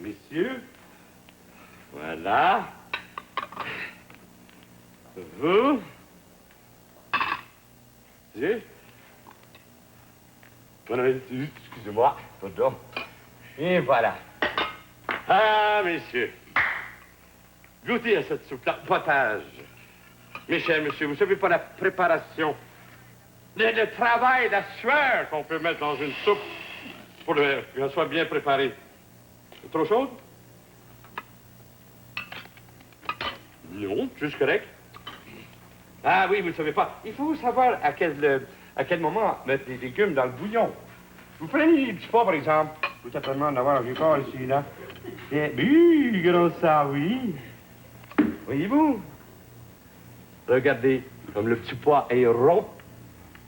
Messieurs, voilà. Vous... Excusez-moi, pardon. Et voilà. Ah, messieurs, goûtez à cette soupe-là, potage. Mes chers messieurs, vous savez pas la préparation, le travail, la sueur qu'on peut mettre dans une soupe pour qu'elle soit bien préparée. C'est trop chaude? Non, juste correct. Ah oui, vous ne savez pas. Il faut savoir à quel moment mettre les légumes dans le bouillon. Vous prenez les petits pois, par exemple. Vous certainement en avoir encore ici, là. Et, oui, gros ça, oui. Voyez-vous? Regardez, comme le petit pois est rond.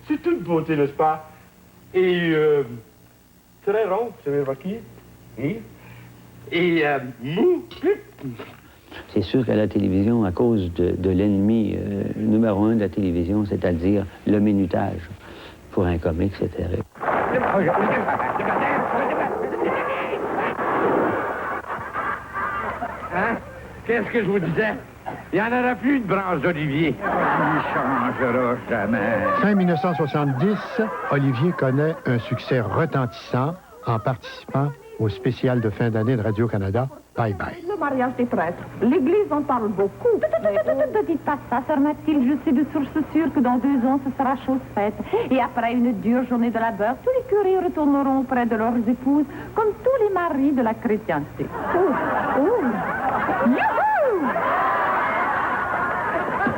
C'est toute beauté, n'est-ce pas? Et, très rond, vous avez remarqué? Oui. Et, mou. C'est sûr qu'à la télévision, à cause de l'ennemi numéro 1 de la télévision, c'est-à-dire le minutage, pour un comique, c'est terrible. Hein? qu'est-ce que je vous disais? Il n'y en aura plus de branche d'olivier. Il changera jamais. Fin 1970, Olivier connaît un succès retentissant en participant au spécial de fin d'année de Radio-Canada, Bye Bye. Le mariage des prêtres. L'Église en parle beaucoup. Ne dites pas ça, sœur Mathilde. Je sais de source sûre que dans 2 ans, ce sera chose faite. Et après une dure journée de labeur, tous les curés retourneront auprès de leurs épouses, comme tous les maris de la chrétienté. Youhou!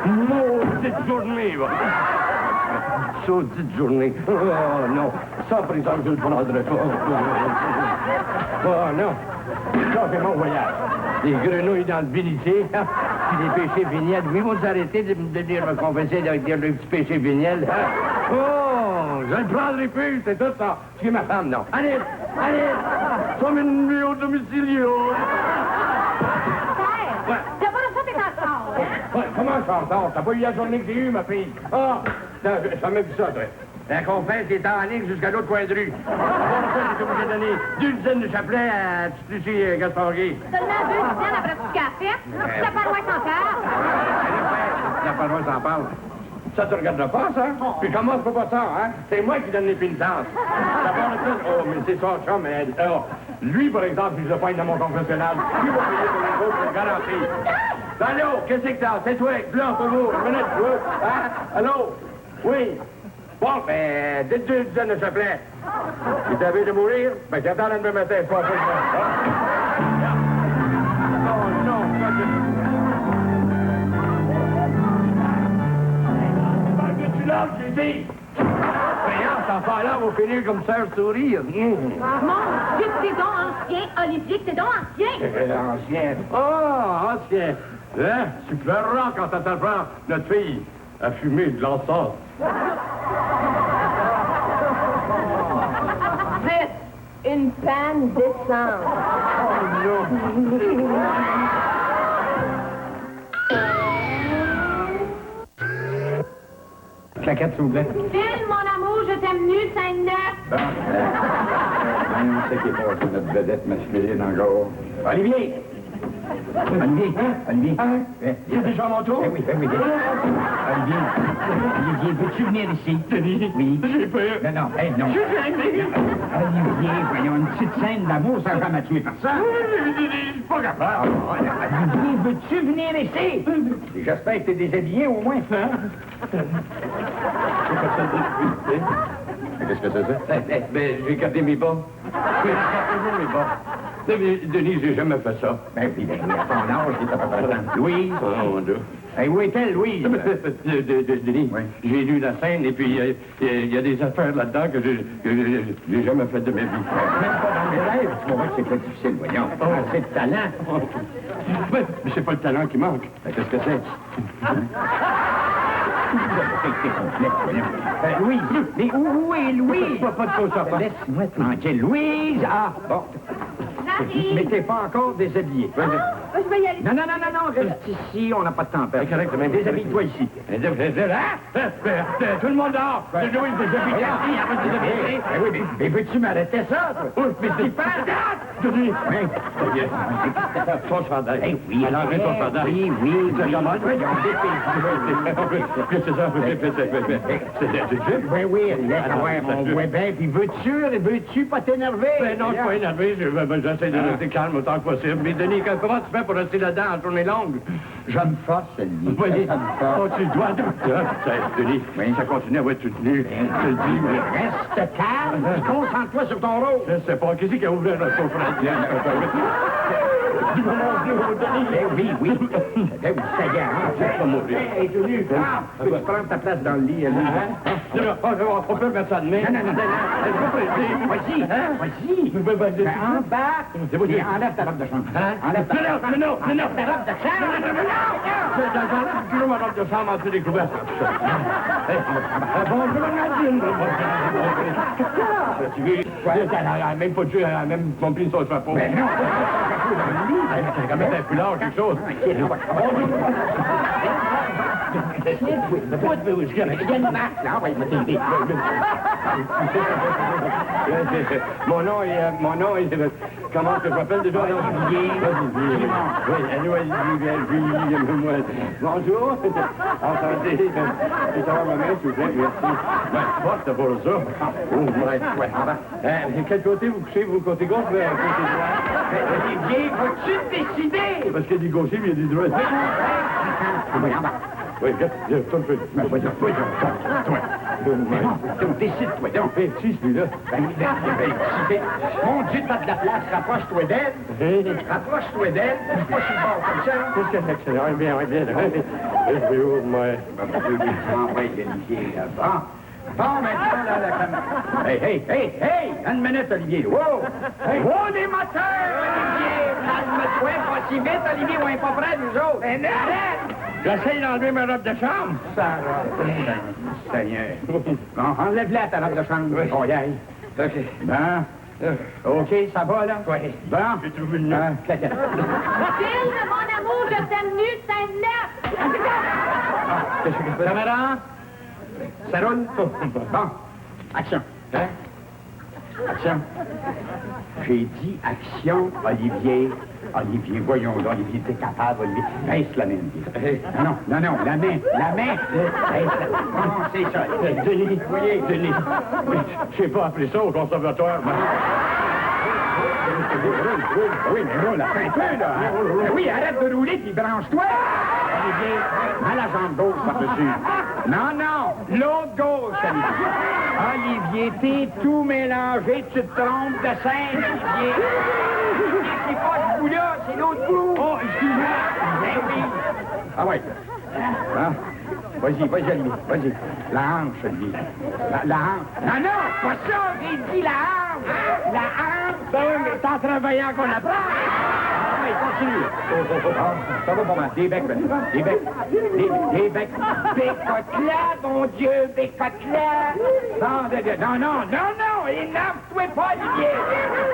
Maudite journée, va. Saudite journée. Oh, non. Ça, par exemple, je ne le prendrai pas. Oh, non. Ça, c'est mon voyage. Les grenouilles dans le bilitier, puis les péchés véniels. Oui, vous arrêtez de venir me confesser avec des petits péchés véniels. Oh, je ne le prendrai plus, c'est tout ça. C'est ma femme, non. Allez, comme une nuit au domicilio. Père, t'as pas ça, t'es en retard, hein? Ouais, comment je suis en retard? T'as pas eu la journée que j'ai eue, ma fille? Ah, ça m'a vu ça, toi. La confesse était en ligne jusqu'à l'autre coin de rue. Pour ça, j'ai obligé de donner 2 dizaines de chapelets à Lucie Gasparguet. Seulement 2 dizaines après tout ce qu'elle a fait. La paroisse s'en parle. La paroisse s'en parle. Ça te regardera pas, ça? Puis comment je peux pas ça, hein? C'est moi qui donne les pénitences. Ça parle de ça. Oh, mais c'est son chum, mais... Alors, lui, par exemple, il se peint dans mon confessionnal. Lui va payer pour les autres, c'est garanti. Allô, qu'est-ce que t'as? C'est toi, blanc, toujours. Une minute, tu veux? Hein? Allô? Oui. Bon, ben, dites 2 dizaines de chapelets. Si t'avais de mourir, ben, j'attends demain matin, pas ça. Oh, non, pas de... Tu l'as, j'ai dit! Voyons, cet enfant-là va finir comme Sœur Sourire. Mon Dieu, c'est donc ancien, Olivier, c'est donc ancien. Ancien. Oh, ancien. Hein? Tu pleureras quand ça t'apprend notre fille a fumé de l'encens. C'est une panne d'essence. Oh non! Claquette, s'il vous plaît. Phil, mon amour, je t'aime nu, 5-9. On sait qu'il est pas notre vedette masculine encore. Olivier! Olivier, hein? Olivier? C'est déjà mon tour? Oui. Olivier, veux-tu venir ici? Denis? Oui. J'ai peur. Non. Je suis gêné. Olivier, voyons, une petite scène d'amour, ça va jamais tuer personne. Denis, je suis pas capable. Olivier, veux-tu venir ici? J'espère que t'es déshabillé au moins. Qu'est-ce que c'est ça? Ben, j'ai gardé mes bas. J'ai toujours mes bas. Denis, j'ai jamais fait ça. Ben oui, à ton âge, il est à peu près temps. Louise? Oh, mon Dieu. Où est-elle, Louise? Denis, j'ai lu la scène et puis il y a des affaires là-dedans que j'ai jamais faites de ma vie. Même pas dans mes rêves. Tu vois que c'est pas difficile, voyons. Assez de talent. Mais c'est pas le talent qui manque. Qu'est-ce que c'est? C'est complexe, voyons. Louise, mais où est Louise? Pas de faux sapin. Laisse-moi tranquille. Louise! Ah, bon. Mais t'es pas encore déshabillé. Je vais y aller. Non, reste ici, on n'a pas de temps à perdre. C'est correct, mais déshabille-toi ici. Tout le monde dehors. Louise, déshabille. Oui, mais veux-tu m'arrêter ça, toi? Mais c'est pas Denis! Ton chandail. Oui, alors, mets ton chandail. Oui. C'est normal, oui. C'est ça, Oui, on voit bien. Puis veux-tu pas t'énerver? Ben non, je suis pas énervé. J'essaie de rester calme autant que possible. Mais Denis, comment tu fais pour rester là-dedans en journée longue? Je me force, Olivier. Oui. Oh, tu dois... Denis, ça continue à être toute nue. Je te le dis, mais... Reste calme. Concentre-toi sur ton rôle. Je sais pas. Qui c'est qui a ouvert notre coffre? Tu vas manger au Denis? Oui. Ça y est, pas mourir. Hey, Denis, peux-tu prendre ta place dans le lit, On peut mettre ça de main. Non. Vas-y. Embarque. Enlève ta robe de chambre. Enlève ta robe de chambre. J'enlève ma robe de chambre en dessous des couvertes. Bonjour, Nadine. Tu veux? Elle a même pas tué, elle a même rempli son chapeau. Mais non, elle a quand même un foulard, quelque chose. Mon nom est... Comment je m'appelle déjà? Olivier. Oui, allô, Olivier. Bonjour. Enchanté. Je vais ma main, s'il vous plaît. Merci. Ben, c'est pour ça. Oh, quel côté vous couchez? Vous côté gauche ou côté droit? Olivier, vas-tu décider? Parce qu'il y a des gauchers, mais il y a des droits. Oui, regarde, tourne un peu. Décide-toi donc. Si, celui-là. Mon Dieu, t'as de la place. Rapproche-toi d'elle. Rapproche-toi d'elle. C'est pas si bon comme ça. Qu'est-ce que c'est que ça? Bien. Je vais où, moi? Bon, maintenant, là, la caméra. Hey! Une minute, Olivier. Wow! Hey! Oh, les moteurs, Olivier! Calme-toi, pas si vite, Olivier, on est pas prêts, nous autres. Arrête! J'essaye d'enlever ma robe de chambre. Ça va. Seigneur. Bon, enlève-la, ta robe de chambre. Oui. Oh, yeah. OK. Bon. OK, ça va, là? Oui. Bon. J'ai trouvé une note. Mathilde, mon amour, je t'aime nu, c'est neuf. Caméra. Ça roule? Bon. Action. Hein? Action. J'ai dit action, Olivier. Olivier, voyons donc, Olivier, t'es capable, Olivier. Baisse la main, Olivier. Non, la main. C'est ça. Denis, voyez, Denis. Je sais pas appeler ça au conservatoire, moi. Oui, mais roule, après un peu, là. Oui, arrête de rouler, puis branche-toi. Olivier, mets la jambe gauche par-dessus. Non, l'autre gauche, Olivier. Olivier, t'es tout mélangé, tu te trompes de scène, Olivier. C'est pas ce bout-là, c'est l'autre bout. Oh, excuse-moi. Ben oui. Ah ouais. Ah. Vas-y, Olivier, vas-y. La hanche, Olivier. La hanche. Non, pas ça, j'ai dit la hanche. La hanche. Ben oui, mais c'est en travaillant qu'on apprend. Ah oui, continue. Ça va pas mal. Des becs, des becs. Des becs. Bécotte-là, mon Dieu, bécotte-là. Non, énerve-toi pas, Olivier.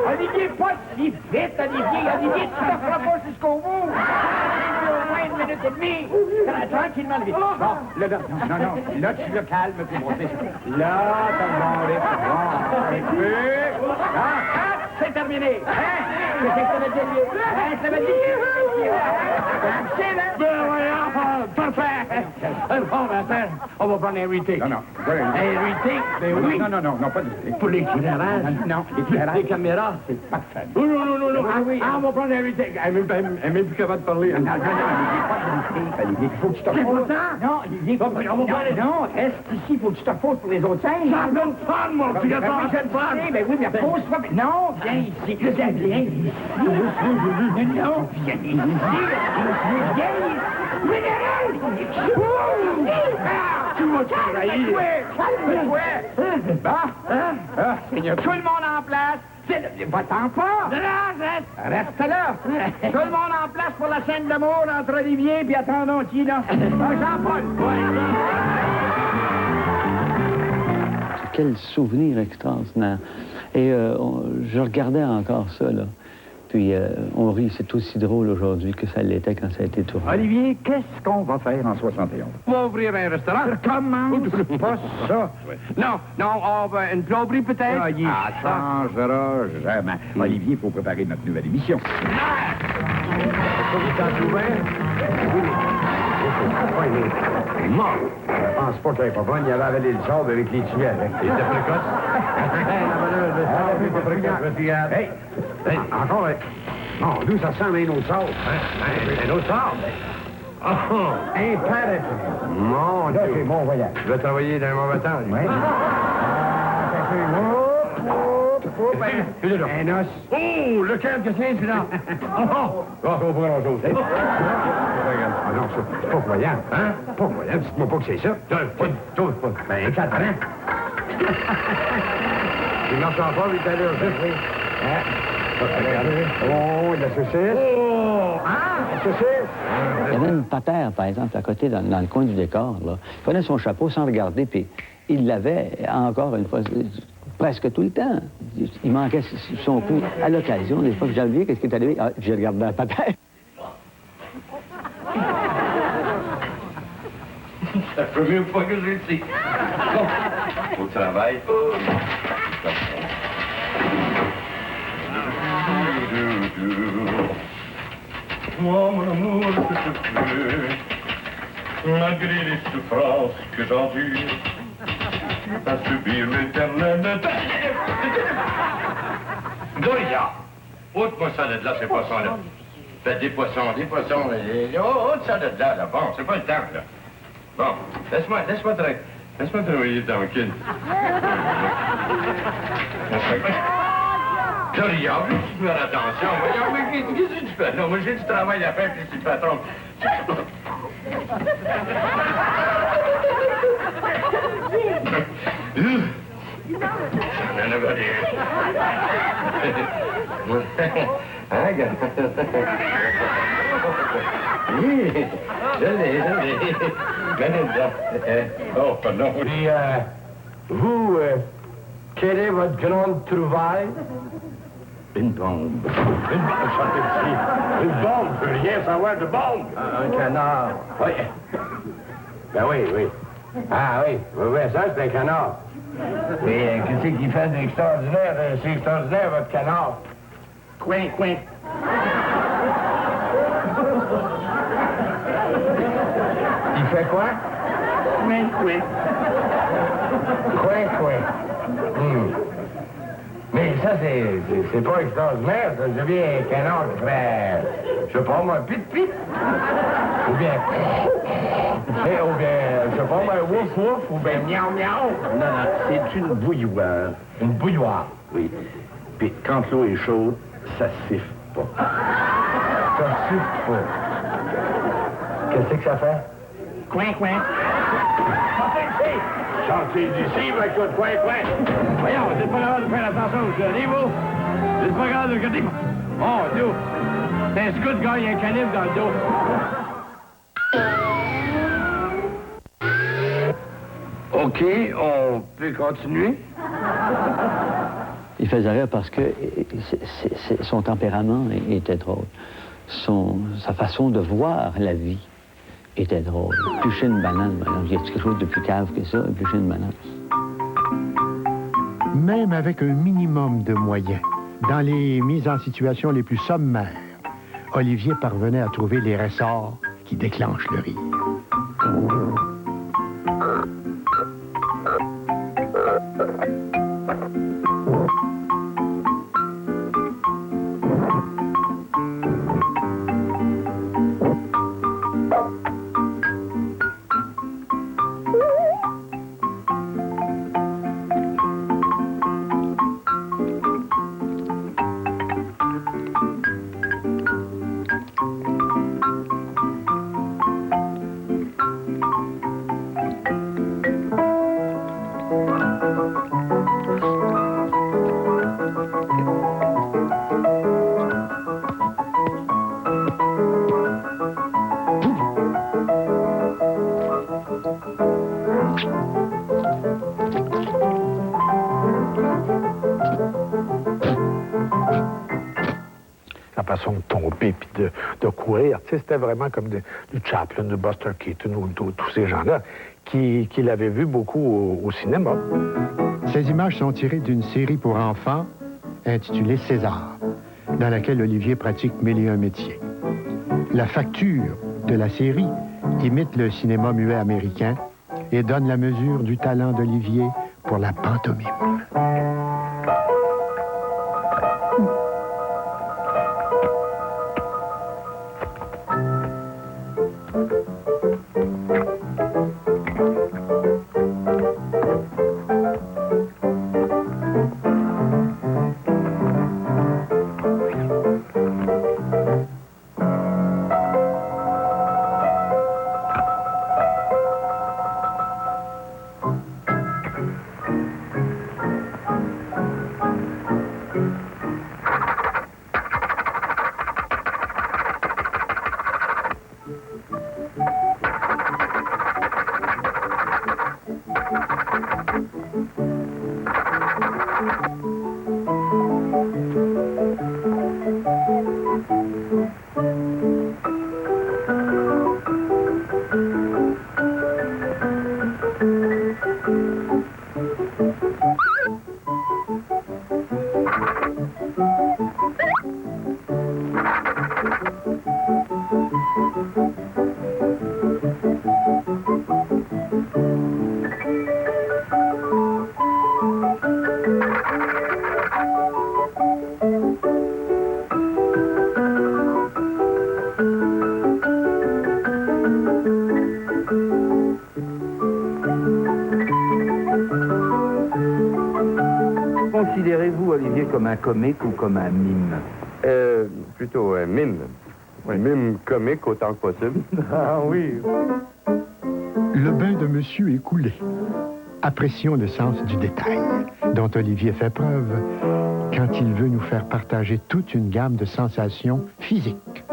Olivier, pas si vite, Olivier, tu te feras pas jusqu'au bout. Au moins une minute et demie. Tranquillement, Olivier. Bon, là, tu le calmes, puis bon, c'est ça. Là, t'as le bon rythme. C'est terminé. Qu'est-ce que ça veut dire? Ça veut dire... C'est là. Ben voyons, parfait. Bon, ben, on va prendre un retake. Non. Un retake? Ben oui. Non, pas de retake. Pour l'éclairage? Non, l'éclairage. Les caméras, c'est parfait. Non. On va prendre un retake. Elle est même plus capable de parler. Non, Olivier, il faut que tu te reposes. Non, Olivier, non, reste ici, il faut que tu te reposes pour les autres scènes. Ça donne pas, mon petit gars. Ben oui, mais repose-toi. Non, viens ici. Viens ici. Non, viens ici. Tu vas trahir. Calme-toi. Seigneur, tout le monde en place. Va-t'en pas. Reste là. Tout le monde en place pour la scène d'amour entre Olivier et attendons qui, là. Jean-Paul. Quel souvenir extraordinaire. Et je regardais encore ça, là. Puis on rit, c'est aussi drôle aujourd'hui que ça l'était quand ça a été tourné. Olivier, qu'est-ce qu'on va faire en 71? On va ouvrir un restaurant. Comment? Pas ça. Non, une plomberie peut-être? Ah, il changera jamais. Olivier, il faut préparer notre nouvelle émission. Il est mort. Je pense pas qu'il avait pas bon. Il avait avalé le sable avec les tuyaux. Il était précoce. Hey, encore un. Non, nous, ça ressemble à un autre sable. Un autre sable? Un parapluie. Mon Dieu. C'est bon voyage. Je vais travailler dans un mauvais temps. Oui. Un os. Oh, lequel que c'est, celui-là? On va pas grand-chose. Non, c'est pas voyant. Hein? Pas voyant. Dites-moi pas que c'est ça. Ben, 4 ans. Il marche en pas, il est allergique, oui. Oh, la saucisse. Oh! La saucisse. Il y avait une patère, par exemple, à côté, dans le coin du décor, là. Il prenait son chapeau sans regarder, puis il l'avait encore une fois, presque tout le temps. Il manquait son coup à l'occasion. Des fois que j'ai oublié, qu'est-ce qui est arrivé? Ah, j'ai regardé la patère. peu mieux que que je le sais. Bon, au travail. Moi, mon amour, je te plais, malgré les souffrances que j'endure, à subir l'éternel... Doria! Ôte-moi ça de là, ces poissons-là. Faites des poissons. Ôte ça de là. Bon, c'est pas le temps, là. Bon, laisse-moi travailler tranquille. Doria, veux-tu faire attention? Voyons, mais qu'est-ce que tu fais? Non, moi, j'ai du travail à faire, puis c'est le patron. J'en avais rien. Hein, gars? Oui, je l'ai. Oh, pardon. Et vous, quelle est votre grande trouvaille? Une bombe. Une bombe, ça Une bombe, je veux rien savoir de bombe. Un canard. Oui. Ben oui. Ah oui, ça c'est un canard. Mais qu'est-ce qu'il fait d'extraordinaire? C'est extraordinaire, votre canard. Coin. Il fait quoi? Coin. Mais ça, c'est pas extraordinaire. Ça devient un canard qui fait, je sais pas moi, pit. Ou bien, je sais pas moi, wouf, ou bien miaou. Non, c'est une bouilloire. Une bouilloire? Oui. Puis quand l'eau est chaude, ça siffle pas. Ça siffle pas. Qu'est-ce que ça fait? Coin. Sortez d'ici, avec votre coin. Voyons, vous n'êtes pas capable de faire attention, regardez-vous. Vous n'êtes pas capable de regarder. Oh, Dieu. C'est un scout, gars, il y a un calibre dans le dos. OK, on peut continuer? Il faisait rire parce que son tempérament était drôle. Sa façon de voir la vie était drôle. Éplucher une banane, il y a quelque chose de plus cave que ça, éplucher une banane. Même avec un minimum de moyens, dans les mises en situation les plus sommaires, Olivier parvenait à trouver les ressorts qui déclenchent le rire. façon de tomber puis de courir. Tu sais, c'était vraiment comme du Chaplin, de Buster Keaton ou tous ces gens-là qui l'avaient vu beaucoup au cinéma. Ces images sont tirées d'une série pour enfants intitulée César, dans laquelle Olivier pratique 1001 métiers. La facture de la série imite le cinéma muet américain et donne la mesure du talent d'Olivier pour la pantomime. comme un comique ou comme un mime? Plutôt un mime. Un mime comique autant que possible. Ah oui. Le bain de monsieur est coulé. Apprécions le sens du détail, dont Olivier fait preuve quand il veut nous faire partager toute une gamme de sensations physiques.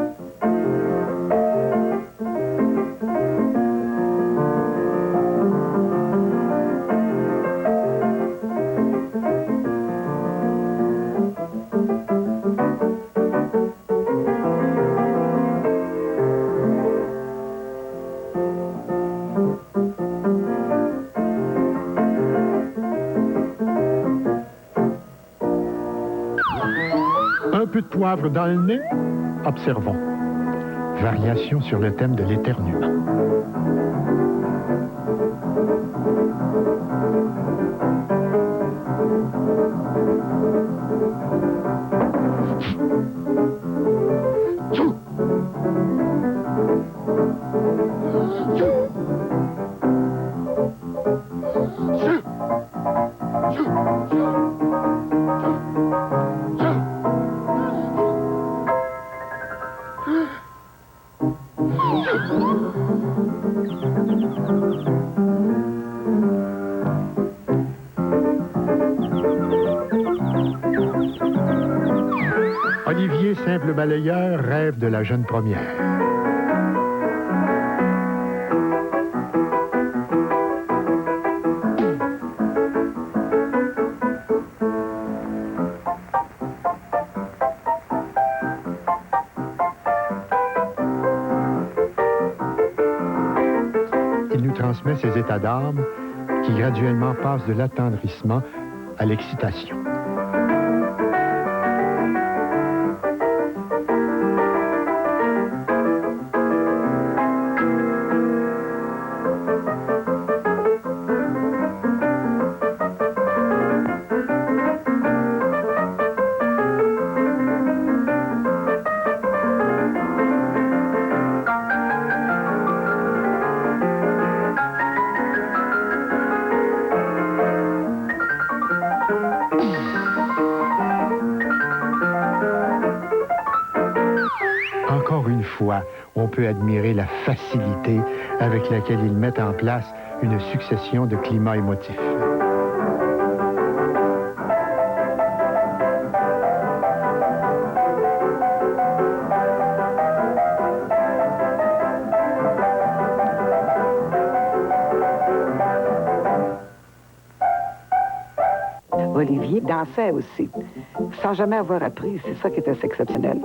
Un peu de poivre dans le nez? Observons. Variation sur le thème de l'éternuement. Olivier, simple balayeur, rêve de la jeune première. Il nous transmet ses états d'âme qui graduellement passent de l'attendrissement à l'excitation. Encore une fois, on peut admirer la facilité avec laquelle ils mettent en place une succession de climats émotifs. Olivier dansait aussi, sans jamais avoir appris. C'est ça qui était assez exceptionnel.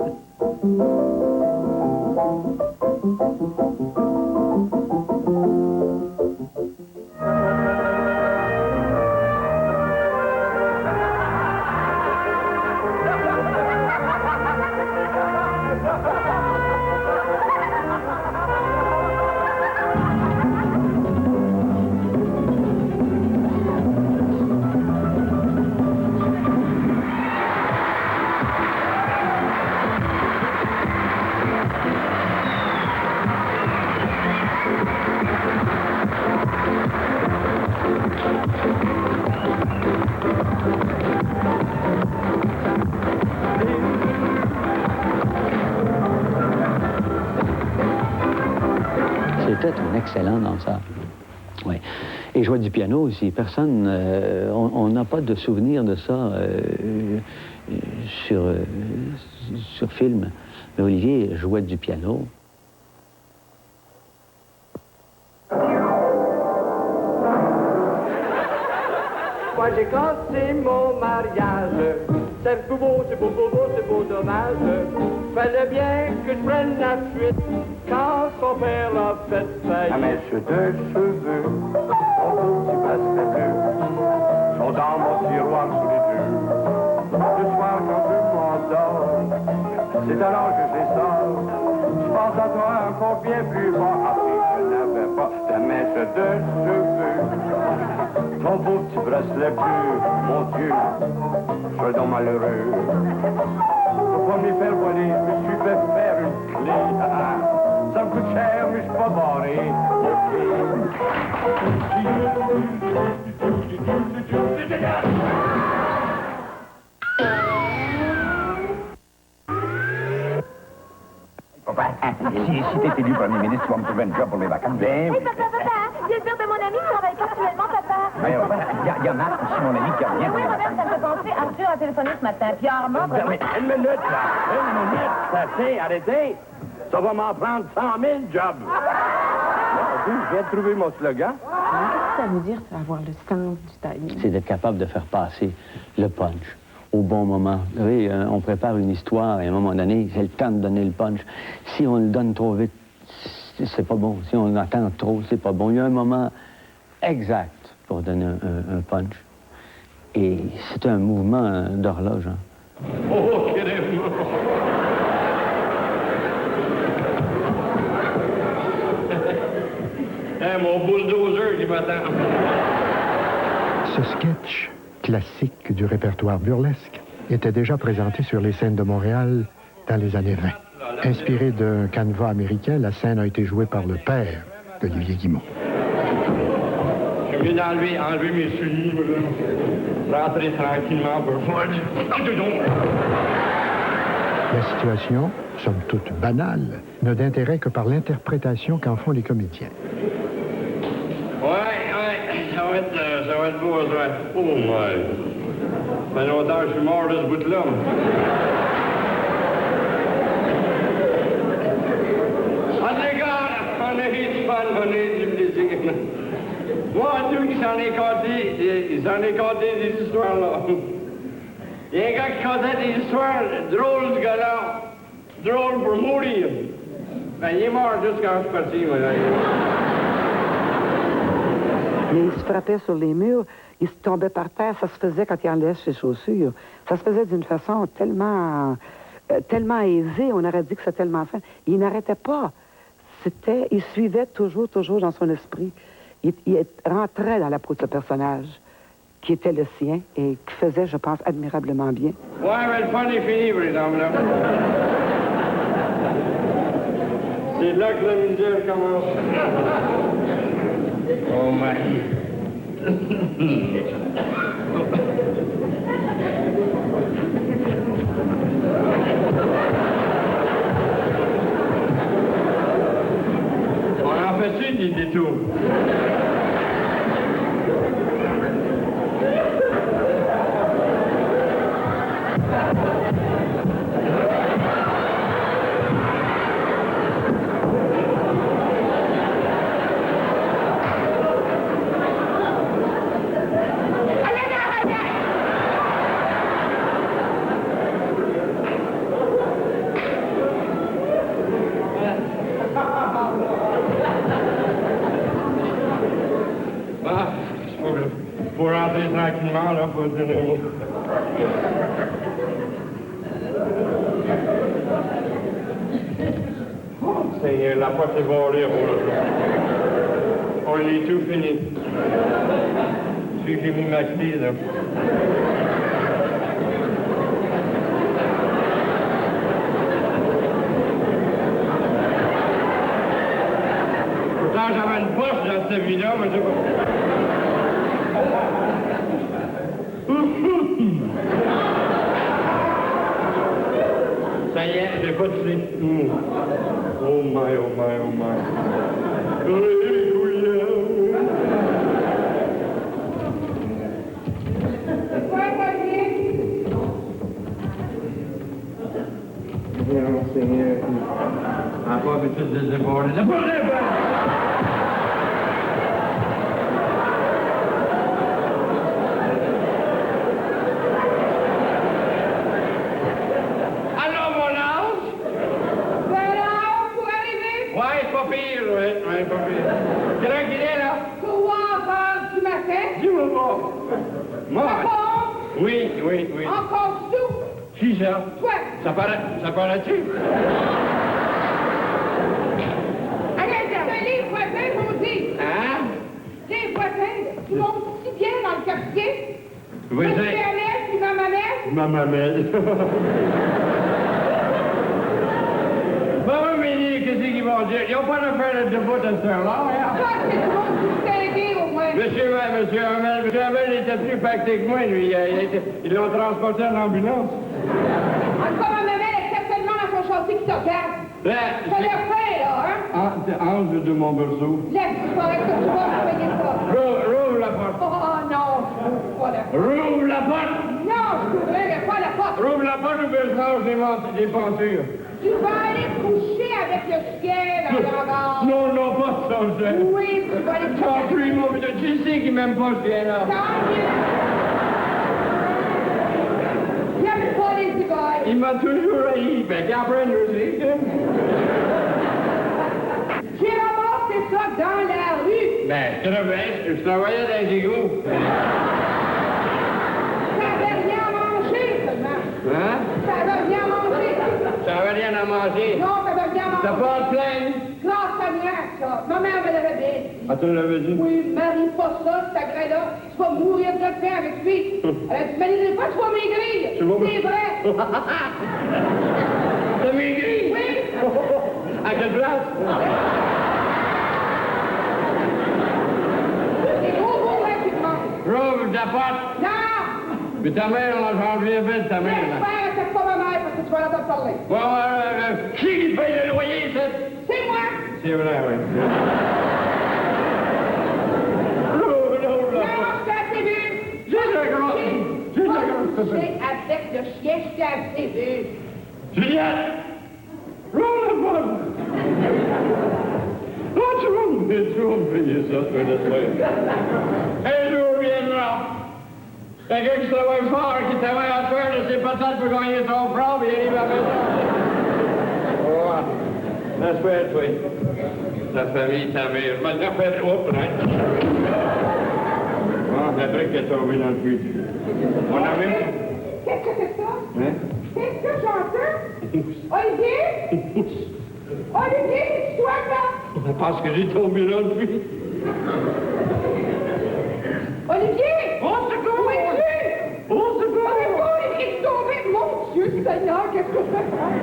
C'était un excellent danseur. Oui. Et jouait du piano aussi. Personne, on n'a pas de souvenir de ça sur film. Mais Olivier jouait du piano. Moi j'ai cassé mon mariage. C'est beau, c'est beau, beau, beau, c'est beau, dommage. Fallait bien que je prenne la fuite quand son père l'a fait faillir. Un mèche de cheveux, son petit bracelet bleu, sont dans mon tiroir sous les deux. Le soir quand je m'endors, c'est alors que je les sors. Je pense à toi encore bien plus fort. Après je n'avais pas de mèche de cheveux, ton beau petit bracelet bleu, mon Dieu, je suis donc malheureux. Pour pas me les faire voler, je me suis fait faire une clé. Ça me coûte cher, mais je suis pas barré. OK. Si t'es élu premier ministre, tu vas me trouver un job pour les vacances. Ben oui. Papa, j'ai le père de mon ami qui travaille actuellement, papa. Il y a Marc, aussi, mon ami, qui revient. Oui, Robert, ça me fait penser. Arthur a téléphoné ce matin. Puis Armand, vraiment... Une minute, là. Une minute. Ça c'est, arrêtez. Ça va m'en prendre 100 000 jobs. Je viens de trouver mon slogan. Qu'est-ce que ça veut dire, c'est avoir le sens du timing? C'est d'être capable de faire passer le punch au bon moment. Oui, on prépare une histoire et à un moment donné, c'est le temps de donner le punch. Si on le donne trop vite, c'est pas bon. Si on attend trop, c'est pas bon. Il y a un moment exact pour donner un punch. Et c'est un mouvement d'horloge. Hein. Oh, crème! Mon bulldozer qui m'attend. Ce sketch classique du répertoire burlesque était déjà présenté sur les scènes de Montréal dans les années 20. Inspiré d'un canevas américain, la scène a été jouée par le père d'Olivier Guimont. Je viens d'enlever mes souliers, rentrer tranquillement pour faire. La situation, somme toute banale, n'a d'intérêt que par l'interprétation qu'en font les comédiens. Ouais, ça va être beau, ça. Oh my! Ça fait longtemps que je suis mort de ce bout-là. On a eu du fun, on a eu du plaisir. Moi, tout qui s'en est conté des histoires, là. Il y a un gars qui contait des histoires drôles, ce gars-là. Drôle pour mourir. Ben, il est mort juste quand je suis parti, moi, là. Il se frappait sur les murs, il se tombait par terre, ça se faisait quand il enlevait ses chaussures. Ça se faisait d'une façon tellement aisée, on aurait dit que c'était tellement fin. Il n'arrêtait pas. Il suivait toujours dans son esprit. Il rentrait dans la peau de ce personnage, qui était le sien et qui faisait, je pense, admirablement bien. Ouais, mais le fun est fini, par exemple, là. C'est là que la misère commence. Oh, my. On en fait des détours. Pour rentrer tranquillement, là, faut dire un mot. Seigneur, la porte est barrée, on est tout fini. Celui qui mis ma clé, là. Pourtant, j'avais une poche dans cette vie-là, mais c'est pas... Ça y est, j'ai pas de slip. Oh my, oh my, oh my. Non, Seigneur. On n'a pas habitude de se déborder. C'est pas vrai, Oui. Encore sous? Qui ça? Toi. Ça paraît-tu? Arrête, les voisins m'ont dit. Hein? Les voisins, ils montent si bien dans le quartier. Voisin? Monsieur Ernest puis ma mamelle. Ma mamelle. Ben oui, mais qu'est-ce qu'ils vont dire? Ils n'ont pas d'affaire de bout à ce heure-là, hein? Ça, c'est tout le monde distingué, au moins. Monsieur Hamel était plus pacté que moi, lui. Ils l'ont transporté en ambulance. Encore ma mamelle est certainement dans son châssis qui se regarde. Ça l'a fait, là, hein? Entre de mon berceau. Laisse-moi que tu vas payer ça. Rouvre la porte. Oh non, je n'ouvre pas la porte. Rouvre la porte. Non, je n'ouvrirai pas la porte. Rouvre la porte ou je change des pentures. Tu vas aller te coucher avec le chien dans le regard. Non, non, pas ça, je Oui, tu vas aller te coucher. Plus, mon petit, tu sais qu'il m'aime pas ce chien-là. Tant mieux. J'aime pas les cigales. Il m'a toujours haï, ben qu'il apprenne aussi. J'ai ramassé ça dans la rue. Ben, très bien, je travaillais dans les égouts. Ça avait rien à manger, seulement. Hein? Ça avait rien à manger. Ça avait rien à manger. Non, ça avait rien à manger. T'as pas à te plaindre? Grâce à moi, ça. Ma mère me l'avait dit. Ah, tu l'avais dit? Oui, marie pas ça, cet agrès-là. Tu vas mourir de faim avec lui. Elle a dit, marie pas, tu vas maigrir. C'est vrai. T'as maigri? Oui. À quelle place? C'est gros bourrin qui te manque. Rouvre ta porte. Non. Mais ta mère, on a changé un peu de ta mère, là. J'espère que c'est pas ma mère parce que tu vas l'entendre parler. Ouais, qui paye le loyer, ça? C'est moi. C'est vrai, oui. Non, je t'ai assez vu. Coucher avec le chien, je t'ai assez vu. Juliette! Rouvre la porte! Oh, tu vas me payer ça, tu vas l'espérer. Un jour viendra. Quelqu'un qui travaille fort, qui travaille à faire de ses patates pour gagner son propre, il arrive à la maison. Oh, l'espère, toi. Ta famille, ta mère. Maintenant, fais hop, là. Bon, la brique est tombée dans le puits. On a même... Qu'est-ce que c'est ça? Hein? Qu'est-ce que j'entends? Olivier? Olivier, c'est toi, ça? Parce que j'ai tombé dans le puits. Olivier! Au secours! Où es-tu? Au secours! Olivier est tombé! Mon Dieu Seigneur, qu'est-ce que je vais faire?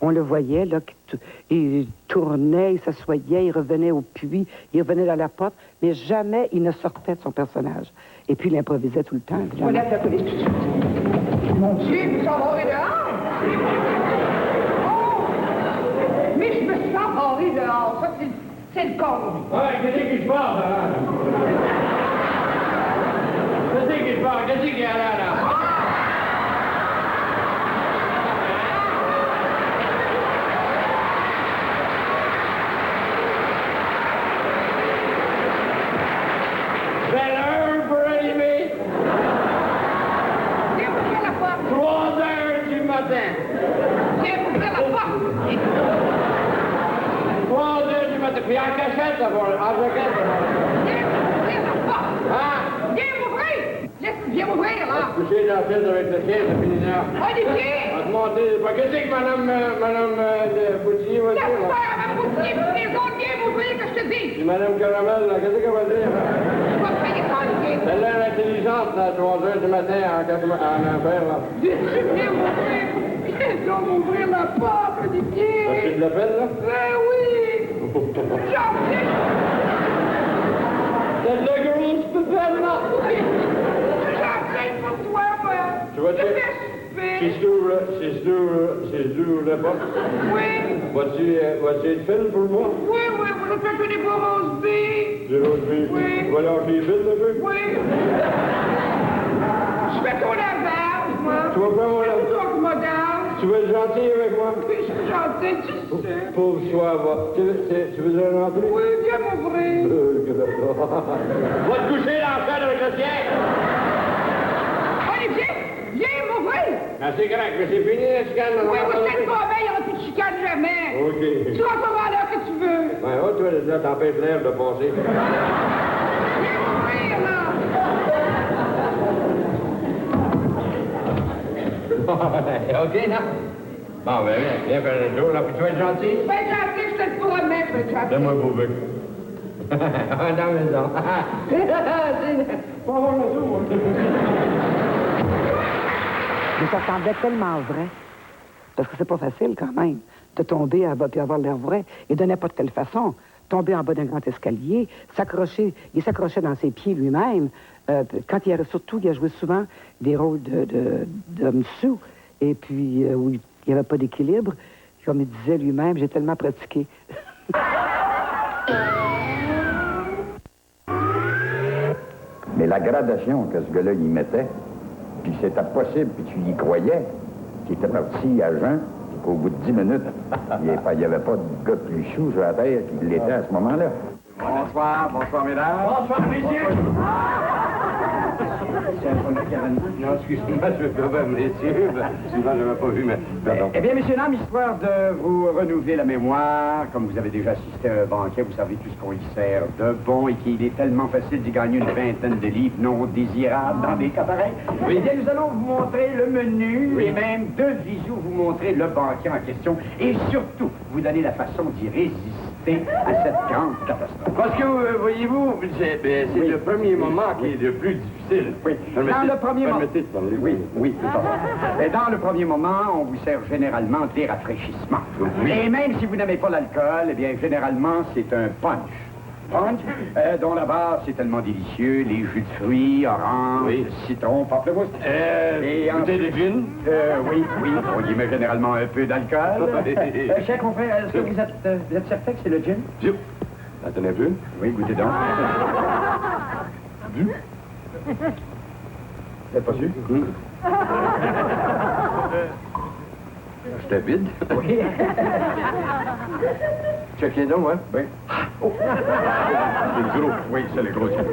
On le voyait, là, il tournait, il s'assoyait, il revenait au puits, il revenait dans la porte, mais jamais il ne sortait de son personnage. Et puis, il improvisait tout le temps, évidemment. Voilà ta police. Mon Dieu, vous s'en barrez dehors! Oh! Mais je me sens barré dehors. Ça, c'est le corps. Ouais, qu'est-ce qui se passe, là? Qu'est-ce qui se passe? Qu'est-ce qu'il y a là? Puis en cachette, d'abord, en jaquette. Viens m'ouvrir la porte! Hein? Viens m'ouvrir! Viens m'ouvrir, là! Coucher dans la tête avec le chien, c'est fini là. Olivier! On va te monter. Qu'est-ce que madame Boutier va dire? J'espère, madame Boutier, les autres, viens m'ouvrir, que je te dis! Et madame Caramel, là, qu'est-ce qu'elle va dire? Je vais te payer ça, Olivier! Elle a l'air intelligente, là, à 3 heures du matin, en affaire, là. Viens m'ouvrir! Viens m'ouvrir la porte, Olivier! As-tu de la peine, là? Ben oui! J'en prie! C'est de la grosse pépelle, là! J'en prie pour toi, moi! Tu vas dire... C'est dur, la porte. Oui! Vas-tu être fine pour moi? Oui, on a fait des beaux roses billes! Des roses billes? Oui! Tu vas lâcher les fils un peu? Oui! Je fais ton lavage, moi! Tu vas faire mon lavage? Tu vas moderne! Tu veux être gentil avec moi? Oui, je suis gentil, tu sais! Pauvre soir, va. Tu veux rentrer? Oui, viens m'ouvrir! Va te coucher dans la salle avec le chien! Olivier, viens m'ouvrir! Ah, c'est correct, mais c'est fini, la chicane. Oui, vous êtes pas bien, il n'y aura plus de chicane jamais! OK. Tu vas savoir l'heure que tu veux! Ouais, oh, tu vas là, t'empêches l'air de passer. Viens m'ouvrir, là! OK, non? Bon, ben, viens faire le tour, là, puis tu vas être gentil? Tu vas être gentil, je te le promets, je vais être gentil. Donne-moi un beau bec. Dans la maison. Faut avoir le jour. Mais ça semblait tellement vrai. Parce que c'est pas facile, quand même, de tomber en bas puis avoir l'air vrai, et de n'importe quelle façon. Tomber en bas d'un grand escalier, s'accrocher, il s'accrochait dans ses pieds lui-même. Quand il a joué souvent des rôles d'homme sous, et puis où il n'y avait pas d'équilibre. Comme il disait lui-même, j'ai tellement pratiqué. Mais la gradation que ce gars-là y mettait, puis c'était possible, puis tu y croyais, qu'il était parti à jeun, puis qu'au bout de 10 minutes, il n'y avait pas de gars plus chou sur la terre qu'il l'était à ce moment-là. Bonsoir, bonsoir, mesdames. Bonsoir, messieurs. Non, excusez-moi, je peux pas, messieurs. Sinon, je n'avais pas vu, mais... Pardon. Eh bien, messieurs, dames, histoire de vous renouveler la mémoire, comme vous avez déjà assisté à un banquet, vous savez tout ce qu'on y sert de bon et qu'il est tellement facile d'y gagner une vingtaine de livres non désirables dans des cas pareils. Eh bien, nous allons vous montrer le menu et même de visu vous montrer le banquet en question et surtout vous donner la façon d'y résister à cette grande catastrophe. Parce que, voyez-vous, c'est le premier moment qui est le plus difficile. Oui. Dans le premier moment... Oui, tout à fait. Et dans le premier moment, on vous sert généralement des rafraîchissements. Oui. Et même si vous n'aimez pas l'alcool, eh bien, généralement, c'est un punch. Punch, dont la base, c'est tellement délicieux, les jus de fruits, orange, citron, pamplemousse. Et ensuite... des gin? Oui, on y met généralement un peu d'alcool. Cher confrère, est-ce que vous êtes certain que c'est le gin? Gin. Attendez un peu. Oui, goûtez donc. Du? Vous n'êtes pas sûr? J'étais vide. Oui. Checkez donc, hein? Oui. Oh. C'est le gros. Oui, c'est le gros gin.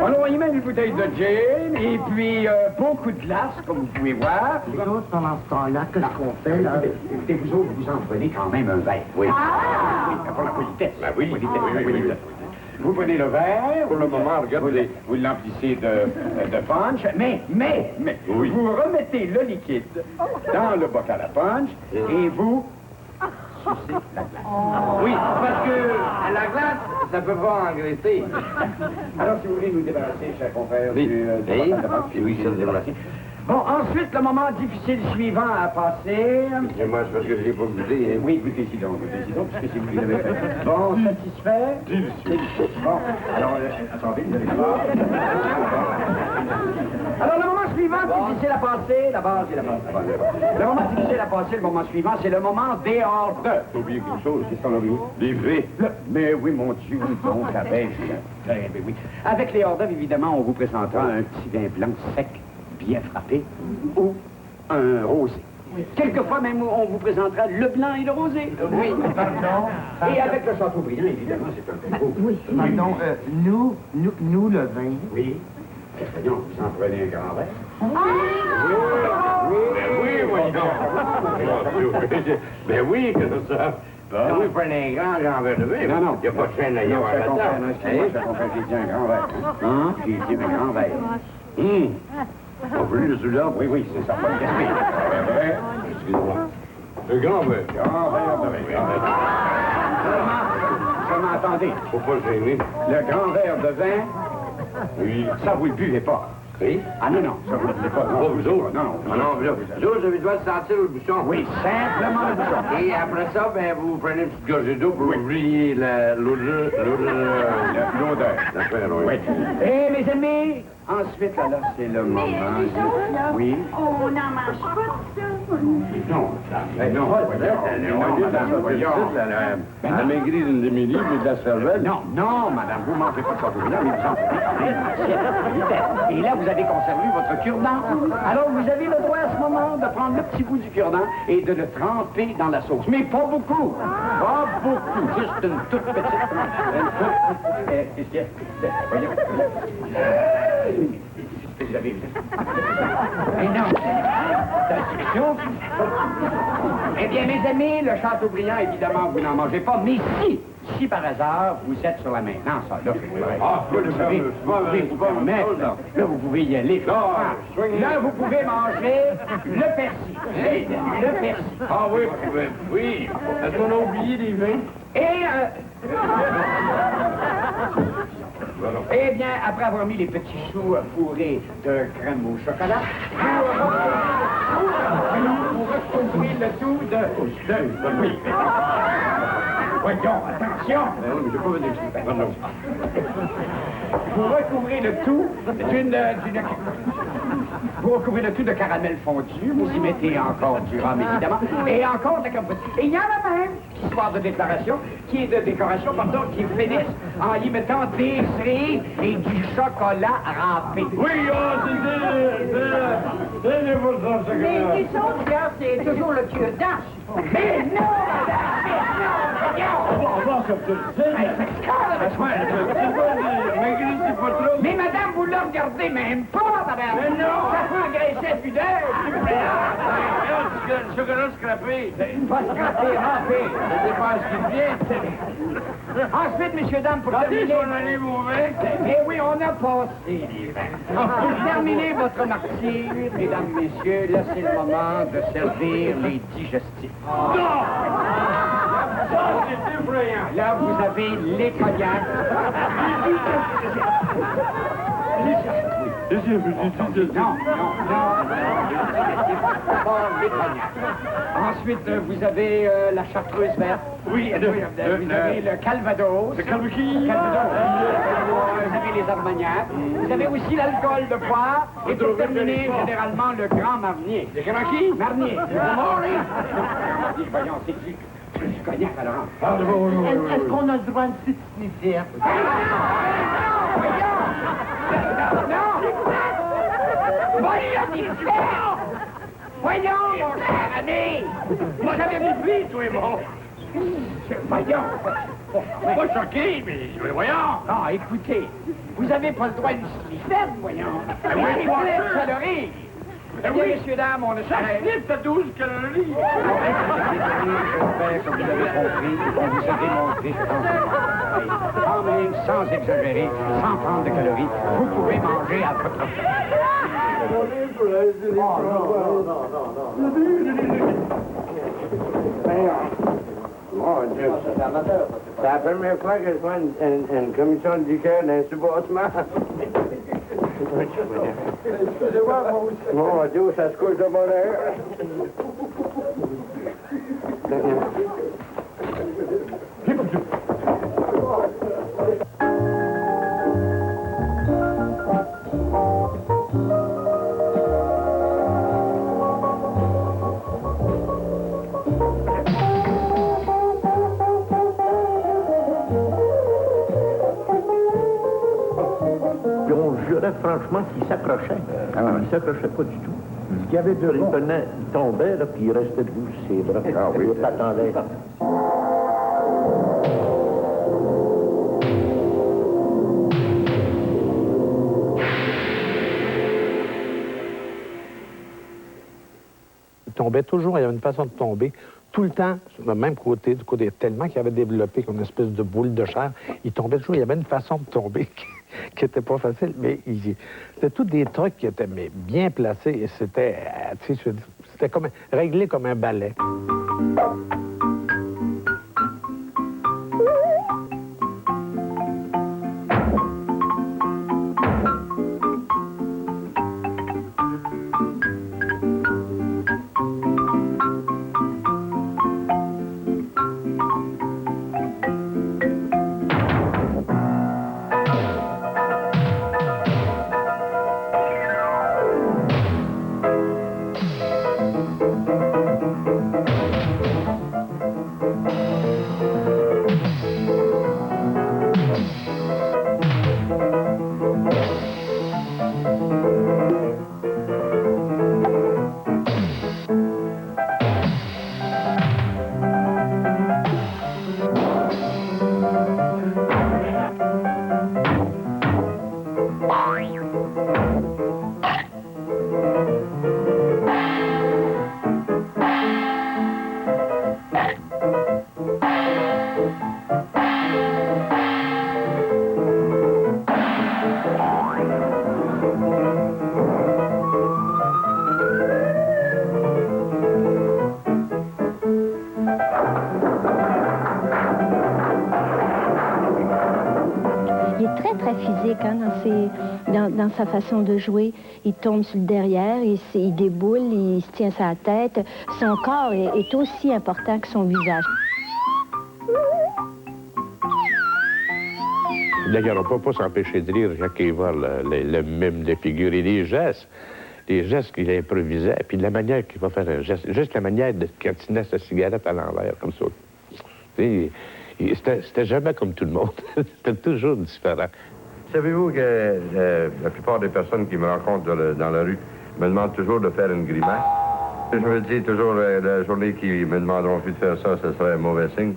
Alors, on y met une bouteille de gin et puis beaucoup de glace, comme vous pouvez voir. Les autres, pendant ce temps-là, qu'est-ce qu'on fait, là? Écoutez, vous autres, vous en prenez quand même un verre. Oui. Oui, pour la politesse. Ben oui. Oui. Vous prenez le verre. Pour le moment, regardez. Vous l'emplissez de punch, mais vous remettez le liquide dans le bocal à punch et vous sucez la glace. Oui, parce que à la glace, ça peut pas engraisser. Alors, si vous voulez nous débarrasser, cher confrère, du bocal de punch, oui, ça se débarrasser. Bon, ensuite, le moment difficile suivant à passer. Et moi, c'est parce que je l'ai pas goûté. Hein. Oui, goûtez-y donc, puisque c'est vous qui l'avez fait. Bon, satisfait? Délicieux. Bon, alors, attendez, vous allez voir. Alors, le moment suivant, difficile à passer, la base et la base. Le moment difficile à passer, le moment suivant, c'est le moment des hors d'œuvre. J'ai oublié quelque chose. Qu'est-ce qu'on a oublié? Des vrais. Mais oui, mon Dieu, donc, la bêche. Oui. Avec les hors d'œuvre, évidemment, on vous présentera un petit vin blanc sec, bien frappé, ou un rosé. Quelquefois, même, on vous présentera le blanc et le rosé. Oui, pardon. Et avec le Châteaubriand, évidemment, c'est un peu beau. Oui. Pardon, nous, le vin. Oui. Voyons, vous en prenez un grand verre. Ben oui, que ça. Ben oui, prenez un grand verre de vin. Non. Il n'y a pas de chaîne à y avoir là-dedans. J'ai dit un grand verre. Hein? J'ai dit un grand verre. On peut lui celui-là? Oui, c'est ça. Pas de gaspiller. Excusez-moi. Un grand verre. Grand verre de vin. Seulement, attendez. Faut pas le gêner. Le grand verre de vin, Oui. ça, vous le buvez pas. Oui? Ah non, ça, vous ne le buvez pas. Pas vous autres? Non. Vous autres, vous avez le droit de sentir le bouchon. Oui, simplement le bouchon. Et après ça, ben, vous prenez une petite gorgée d'eau pour oublier l'odeur. Oui. Et mes amis, ensuite, là, c'est le moment. Oui. On n'en mange pas de ça. Non. Elle maigrit d'une demi-livre et de la cervelle. Non, madame, vous ne mangez pas de Châteaubriand, mais vous en prenez. Et là, vous avez conservé votre cure-dent. Alors, vous avez le droit à ce moment de prendre le petit bout du cure-dent et de le tremper dans la sauce. Mais pas beaucoup. Pas beaucoup. Juste une toute petite. Qu'est-ce qu'il y a? Voyons. Vous avez vu? Mais non, d'instruction. Eh bien, mes amis, le Châteaubriand, évidemment, vous n'en mangez pas. Mais si par hasard, vous êtes sur la maintenance, là, vous savez, vous pouvez vous permettre, là, vous pouvez y aller. Là, vous pouvez manger le persil. Le persil. Ah oui, oui. Est-ce qu'on a oublié les vins? Et... Eh bien, après avoir mis les petits choux fourrés de crème au chocolat, vous recouvrez le tout de... Oui. Voyons, attention. Je peux venir. Vous recouvrez le tout vous recouvrez le tout de caramel fondu, vous y mettez encore du rhum, évidemment, et encore de la compote. Et il y en a même qui finissent en y mettant des cerises et du chocolat râpé. Oui, c'est pour ça, ce Mais qui sont, c'est toujours le cure-dent. Mais non, mais madame, vous le regardez même pas, madame. Mais non! Ça fait engraisser le fidèle. Le chocolat scrapé. Pas scrapé, râpé. C'est pas ce qui vient. Ensuite, messieurs, dames, pour terminer... on allait mauvais. Eh oui, on a passé. Pour terminer votre martyre, mesdames, messieurs, là, c'est le moment de servir les digestifs. Non! Ça, c'est effrayant. Là, vous avez les cognacs. D'abord, les cognacs. Ensuite, vous avez la chartreuse verte. Oui, vous avez le calvados. Le calvados. Vous avez les armagnacs. Vous avez aussi l'alcool de poire. Et pour terminer, généralement, le grand marnier. Le grand qui? Marnier. Voyons, c'est qui? Du cognac, alors. Est-ce qu'on a le droit de se sniffer? Voyons, mon cher ami! Moi, j'avais vu lui, toi et moi. Voyons! Pas choqué, mais voyons! Ah, écoutez, vous avez pas le droit de sniffer, voyons. Oui, Il y a plein de calories. Eh bien, messieurs, dames, on a Chaque slip, t'as 12 calories. J'espère que vous avez compris et qu'on vous a démontré quand même, sans exagérer, sans prendre de calories, vous pouvez manger à votre faim. Mon Dieu, c'est la première fois que je vois une commission de liqueur dans un sous-bâtiment. Excusez-moi, moi aussi. Mon Dieu, ça se couche de bonheur. Franchement, qu'il s'accrochait. Ah ouais. Il s'accrochait pas du tout. Ce qu'il y avait de il tombait, là, puis il restait debout sur ses bras. Ah oui. Il attendait. Il tombait toujours, il y avait une façon de tomber. Tout le temps, sur le même côté, du côté tellement qu'il avait développé comme une espèce de boule de chair, il tombait toujours, il y avait une façon de tomber qui n'était pas facile, mais c'était tous des trucs qui étaient bien placés et c'était comme réglé comme un ballet. physique hein, dans sa façon de jouer. Il tombe sur le derrière, il déboule, il se tient sa tête. Son corps est aussi important que son visage. D'ailleurs, on ne peut pas s'empêcher de rire quand il voit le mime des figures et les gestes qu'il improvisait, puis de la manière qu'il va faire un geste, juste la manière de quand il tenait sa cigarette à l'envers, comme ça. C'était jamais comme tout le monde. C'était toujours différent. Savez-vous que la plupart des personnes qui me rencontrent dans la rue me demandent toujours de faire une grimace? Je me dis toujours, la journée qu'ils me demanderont plus de faire ça, ce serait un mauvais signe.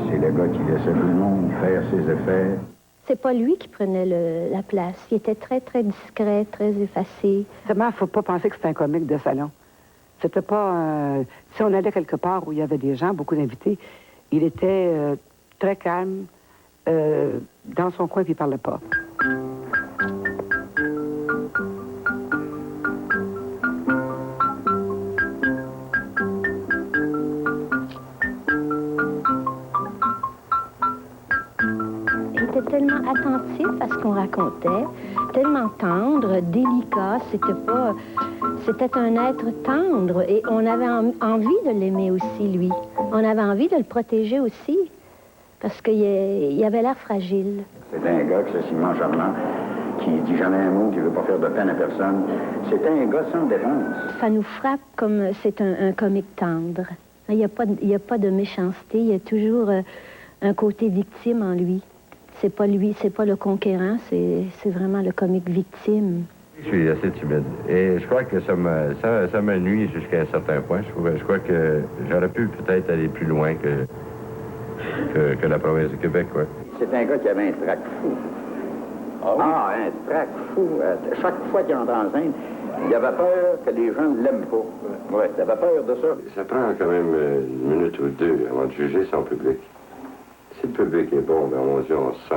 C'est le gars qui laissait tout le monde faire ses effets. C'est pas lui qui prenait la place. Il était très, très discret, très effacé. Seulement, il ne faut pas penser que c'était un comique de salon. C'était pas... si on allait quelque part où il y avait des gens, beaucoup d'invités, il était très calme, dans son coin, puis il ne parlait pas. Tellement attentif à ce qu'on racontait, tellement tendre, délicat, c'était un être tendre et on avait envie de l'aimer aussi, lui. On avait envie de le protéger aussi, parce qu'il avait l'air fragile. C'était un gars excessivement charmant, qui dit jamais un mot, qui ne veut pas faire de peine à personne. C'était un gars sans défense. Ça nous frappe comme c'est un comique tendre. Il n'y a pas de méchanceté, il y a toujours un côté victime en lui. C'est pas lui, c'est pas le conquérant, c'est vraiment le comique victime. Je suis assez timide. Et je crois que ça me nuit jusqu'à un certain point. Je crois que j'aurais pu peut-être aller plus loin que la province de Québec, ouais. C'est un gars qui avait un trac fou. Un trac fou. Chaque fois qu'il entrait en scène, il avait peur que les gens ne l'aiment pas. Ouais, il avait peur de ça. Ça prend quand même une minute ou deux avant de juger son public. Si le public est bon, bien, on se sent...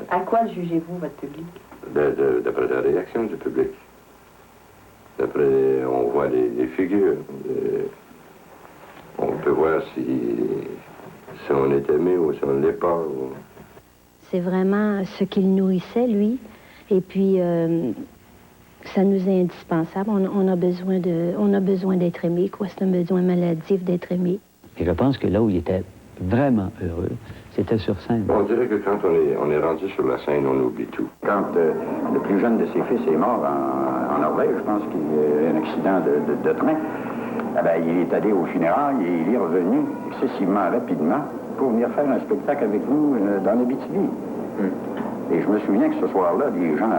À quoi jugez-vous, votre public? D'après la réaction du public. D'après, on voit les figures. On peut voir si on est aimé ou si on ne l'est pas. C'est vraiment ce qu'il nourrissait, lui. Et puis, ça nous est indispensable. On a besoin d'être aimé, quoi. C'est un besoin maladif d'être aimé. Et je pense que là où il était vraiment heureux, c'était sur scène. On dirait que quand on est rendu sur la scène, on oublie tout. Quand le plus jeune de ses fils est mort en Norvège, je pense qu'il y a eu un accident de train, il est allé au funérailles et il est revenu excessivement rapidement pour venir faire un spectacle avec nous dans l'Abitibi. Et je me souviens que ce soir-là, les gens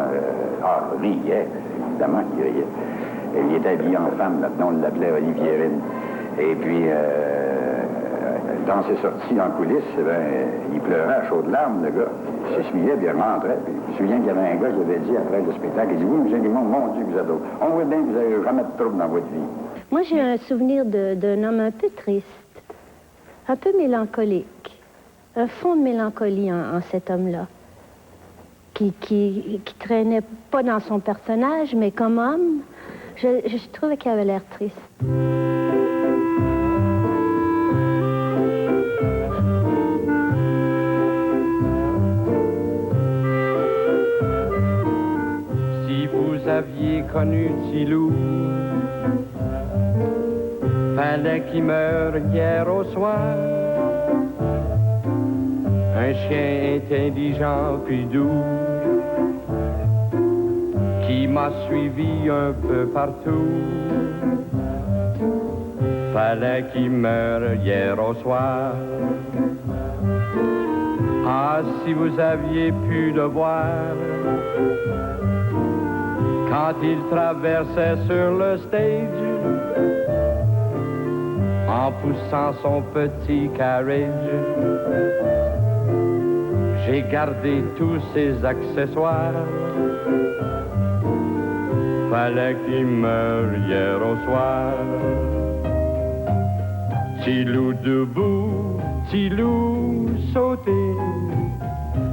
riaient, évidemment qu'ils riaient. Il était habillé en femme, là-dedans, on l'appelait Olivier Rine. Et puis, dans ses sorties en coulisses, il pleurait à chaudes larmes, le gars. Il s'essuyait, puis il rentrait. Puis je me souviens qu'il y avait un gars qui avait dit après le spectacle, il dit, vous avez dit, mon Dieu, vous êtes drôle. On voit bien que vous n'avez jamais de trouble dans votre vie. Moi, j'ai un souvenir d'un homme un peu triste, un peu mélancolique, un fond de mélancolie en cet homme-là, qui traînait pas dans son personnage, mais comme homme, je trouvais qu'il avait l'air triste. Si vous aviez connu Tilou, fallait qu'il meure hier au soir. Un chien intelligent puis doux, qui m'a suivi un peu partout. Fallait qu'il meure hier au soir. Ah, si vous aviez pu le voir, quand il traversait sur le stage, en poussant son petit carriage, j'ai gardé tous ses accessoires. Fallait qu'il meure hier au soir. Petit loup debout, petit loup sauté,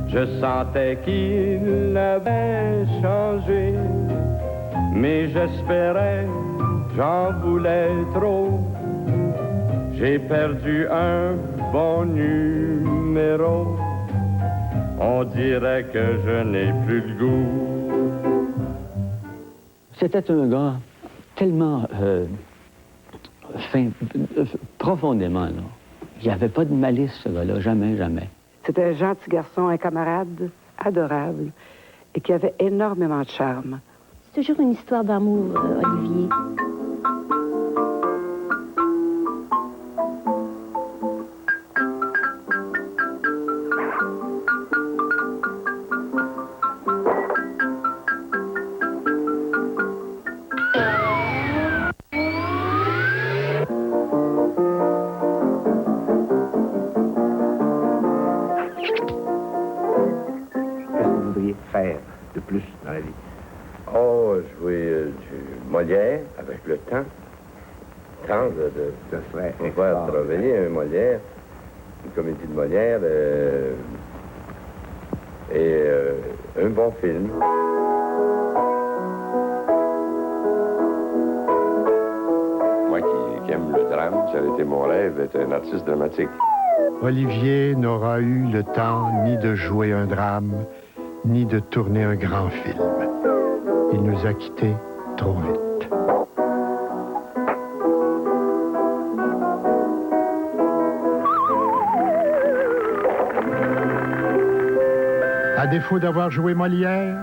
je sentais qu'il avait changé, mais j'espérais, j'en voulais trop. J'ai perdu un bon numéro, on dirait que je n'ai plus le goût. C'était un gars tellement profondément, là. Il n'y avait pas de malice, ce gars-là, jamais, jamais. C'était un gentil garçon, un camarade adorable et qui avait énormément de charme. C'est toujours une histoire d'amour, Olivier. Faire de plus dans la vie? Oh, jouer du Molière avec le temps. Ça serait pouvoir travailler un Molière, une comédie de Molière et un bon film. Moi qui aime le drame, ça a été mon rêve d'être un artiste dramatique. Olivier n'aura eu le temps ni de jouer un drame, ni de tourner un grand film. Il nous a quittés trop vite. À défaut d'avoir joué Molière,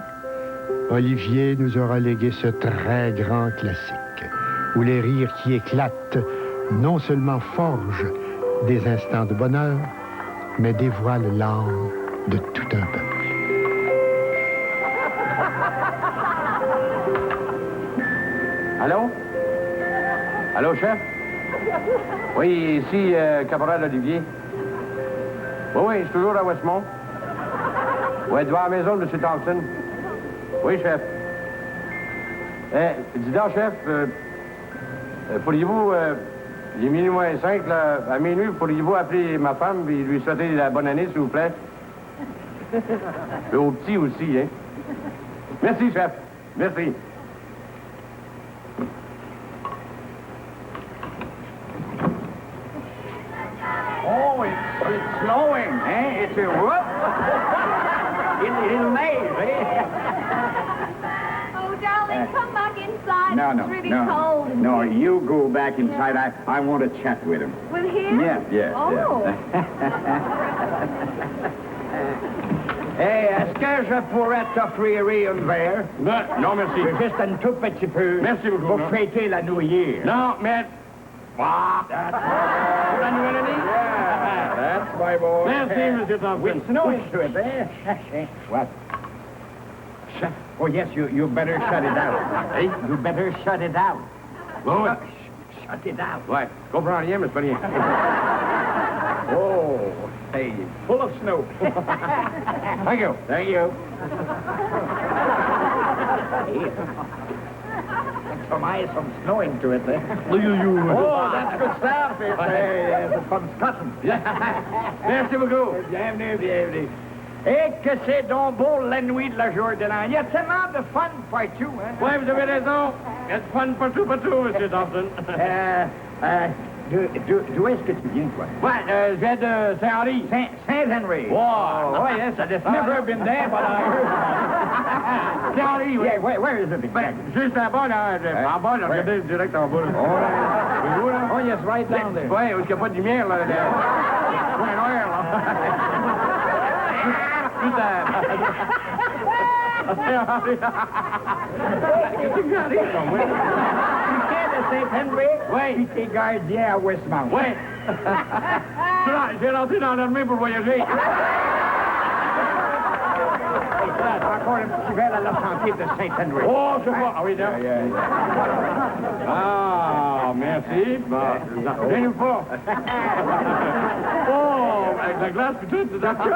Olivier nous aura légué ce très grand classique, où les rires qui éclatent non seulement forgent des instants de bonheur, mais dévoilent l'âme de tout un peuple. Allô? Allô, chef? Oui, ici, caporal Olivier. Oui, je suis toujours à Westmont. Oui, devant la maison de M. Thompson. Oui, chef. Dis donc, chef, pourriez-vous, il est minuit moins 5, là, à minuit, pourriez-vous appeler ma femme et lui souhaiter la bonne année, s'il vous plaît? Et au petit aussi, hein? Merci, chef. Merci. Oh, it's snowing, eh? It's a whoop. It'll neige, eh? Oh, darling, come back inside. No, It's really cold. in No, here. you go back inside. I want to chat with him. With him? Yeah. Oh. Hey, est-ce que je pourrais t'offrir un verre? Non, merci. Juste un tout petit peu. Merci beaucoup. Pour fêter la New Year. Non, mais... Ah, Pour la nouvelle année? Yeah, that's my boy. Merci, M. Thompson. With snow to it, eh? What? Oh, yes, you better shut it out. Hey, you better shut it out. Oui. Shut it out. Ouais, je comprends rien, mais c'est pas rien. Oh, hey, full of snow. Thank you. Thank you. Some snowing to it there. Oh, that's good stuff. It's from Scotland. Merci beaucoup. Bienvenue. Et que c'est donc beau la nuit de la jour de l'an. Il y a tellement de fun partout, hein? Oui, vous avez raison. Il y a du fun partout, M. Thompson. D'où est-ce que tu viens, toi? Ouais, je viens de Saint-Henri. Saint-Henry. Wow. Oh, yes, I just never been there, but I heard. Saint-Henri, oui. Yeah, where is it exactly? Juste en bas, là. En bas, là, regardez direct en bas. Là. Oh, yes, right down there. Oui, où il n'y a pas de lumière, là. Point noir, là. Juste à... Qu'est-ce que j'arrive, moi? de Saint-Henry. Oui. Puis t'es gardien à Westmount. Oui. J'ai rentré dans l'armée pour voyager. Encore un petit verre à la santé de Saint-Henry. Oh, je vois. Ah oui, là. Ah, merci. Bon, viens pas. Oh, avec la glace puis tout, c'est d'accord.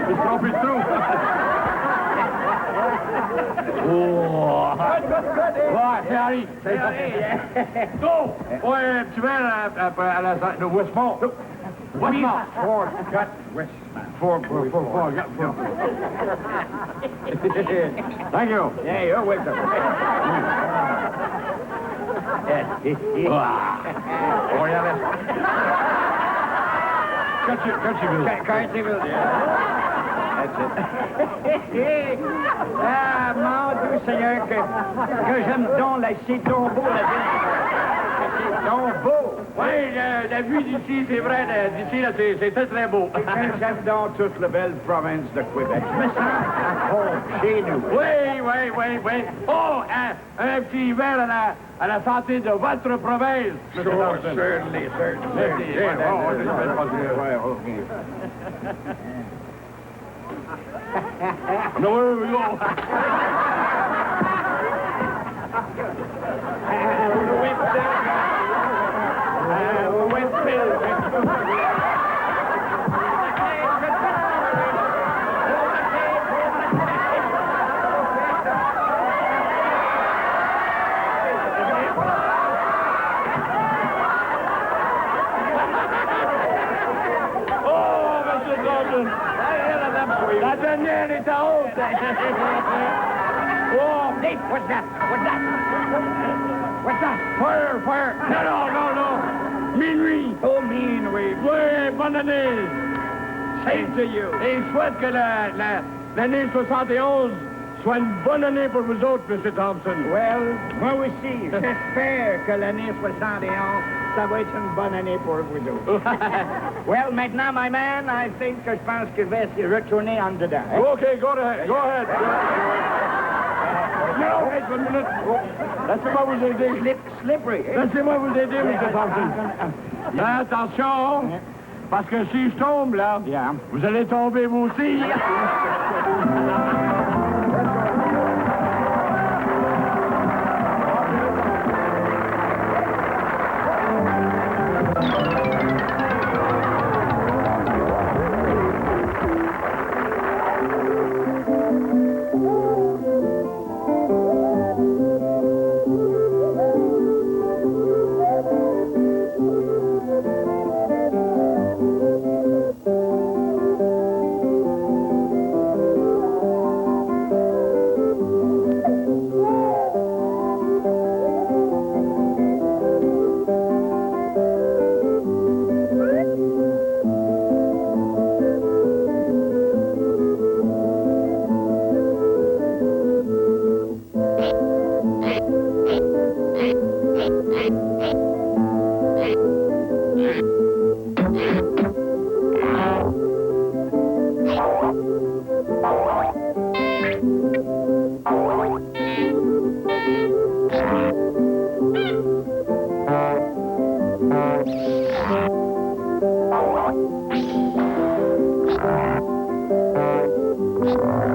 Il se trompe de trou. Oh! Ouais, c'est Harry. C'est Harry. Go! Ouais, un petit verre à la de Westmont. Westmont. Forgot Westmont. Thank you. Yeah, you're welcome. Cartierville, ah, mon Dieu Seigneur, que j'aime donc là, c'est donc beau, la ville. C'est donc beau. Oui, la vue d'ici, c'est vrai, d'ici, là, c'est très, très beau. J'aime donc toute la belle province de Québec. Je me sens à home chez nous. Oui. Oh, un petit verre à la santé de votre province. Certainly. No, where we go? La dernière est à haute. Oh, Nate, what's that? Fire. No. Minuit. Oh, minuit. Oui, bonne année. Same to you. Et je souhaite que l'année 71 soit une bonne année pour vous autres, M. Thompson. Well, moi aussi, j'espère que l'année 71, ça va être une bonne année pour vous autres. Well, maintenant, my man, I think que je pense que je vais retourner en dedans. Hein? OK, go ahead. No, wait une minute. Laissez-moi vous aider. Slippery. Laissez-moi vous aider, M. Thompson. Attention, parce que si je tombe, là, vous allez tomber vous aussi. Thank you.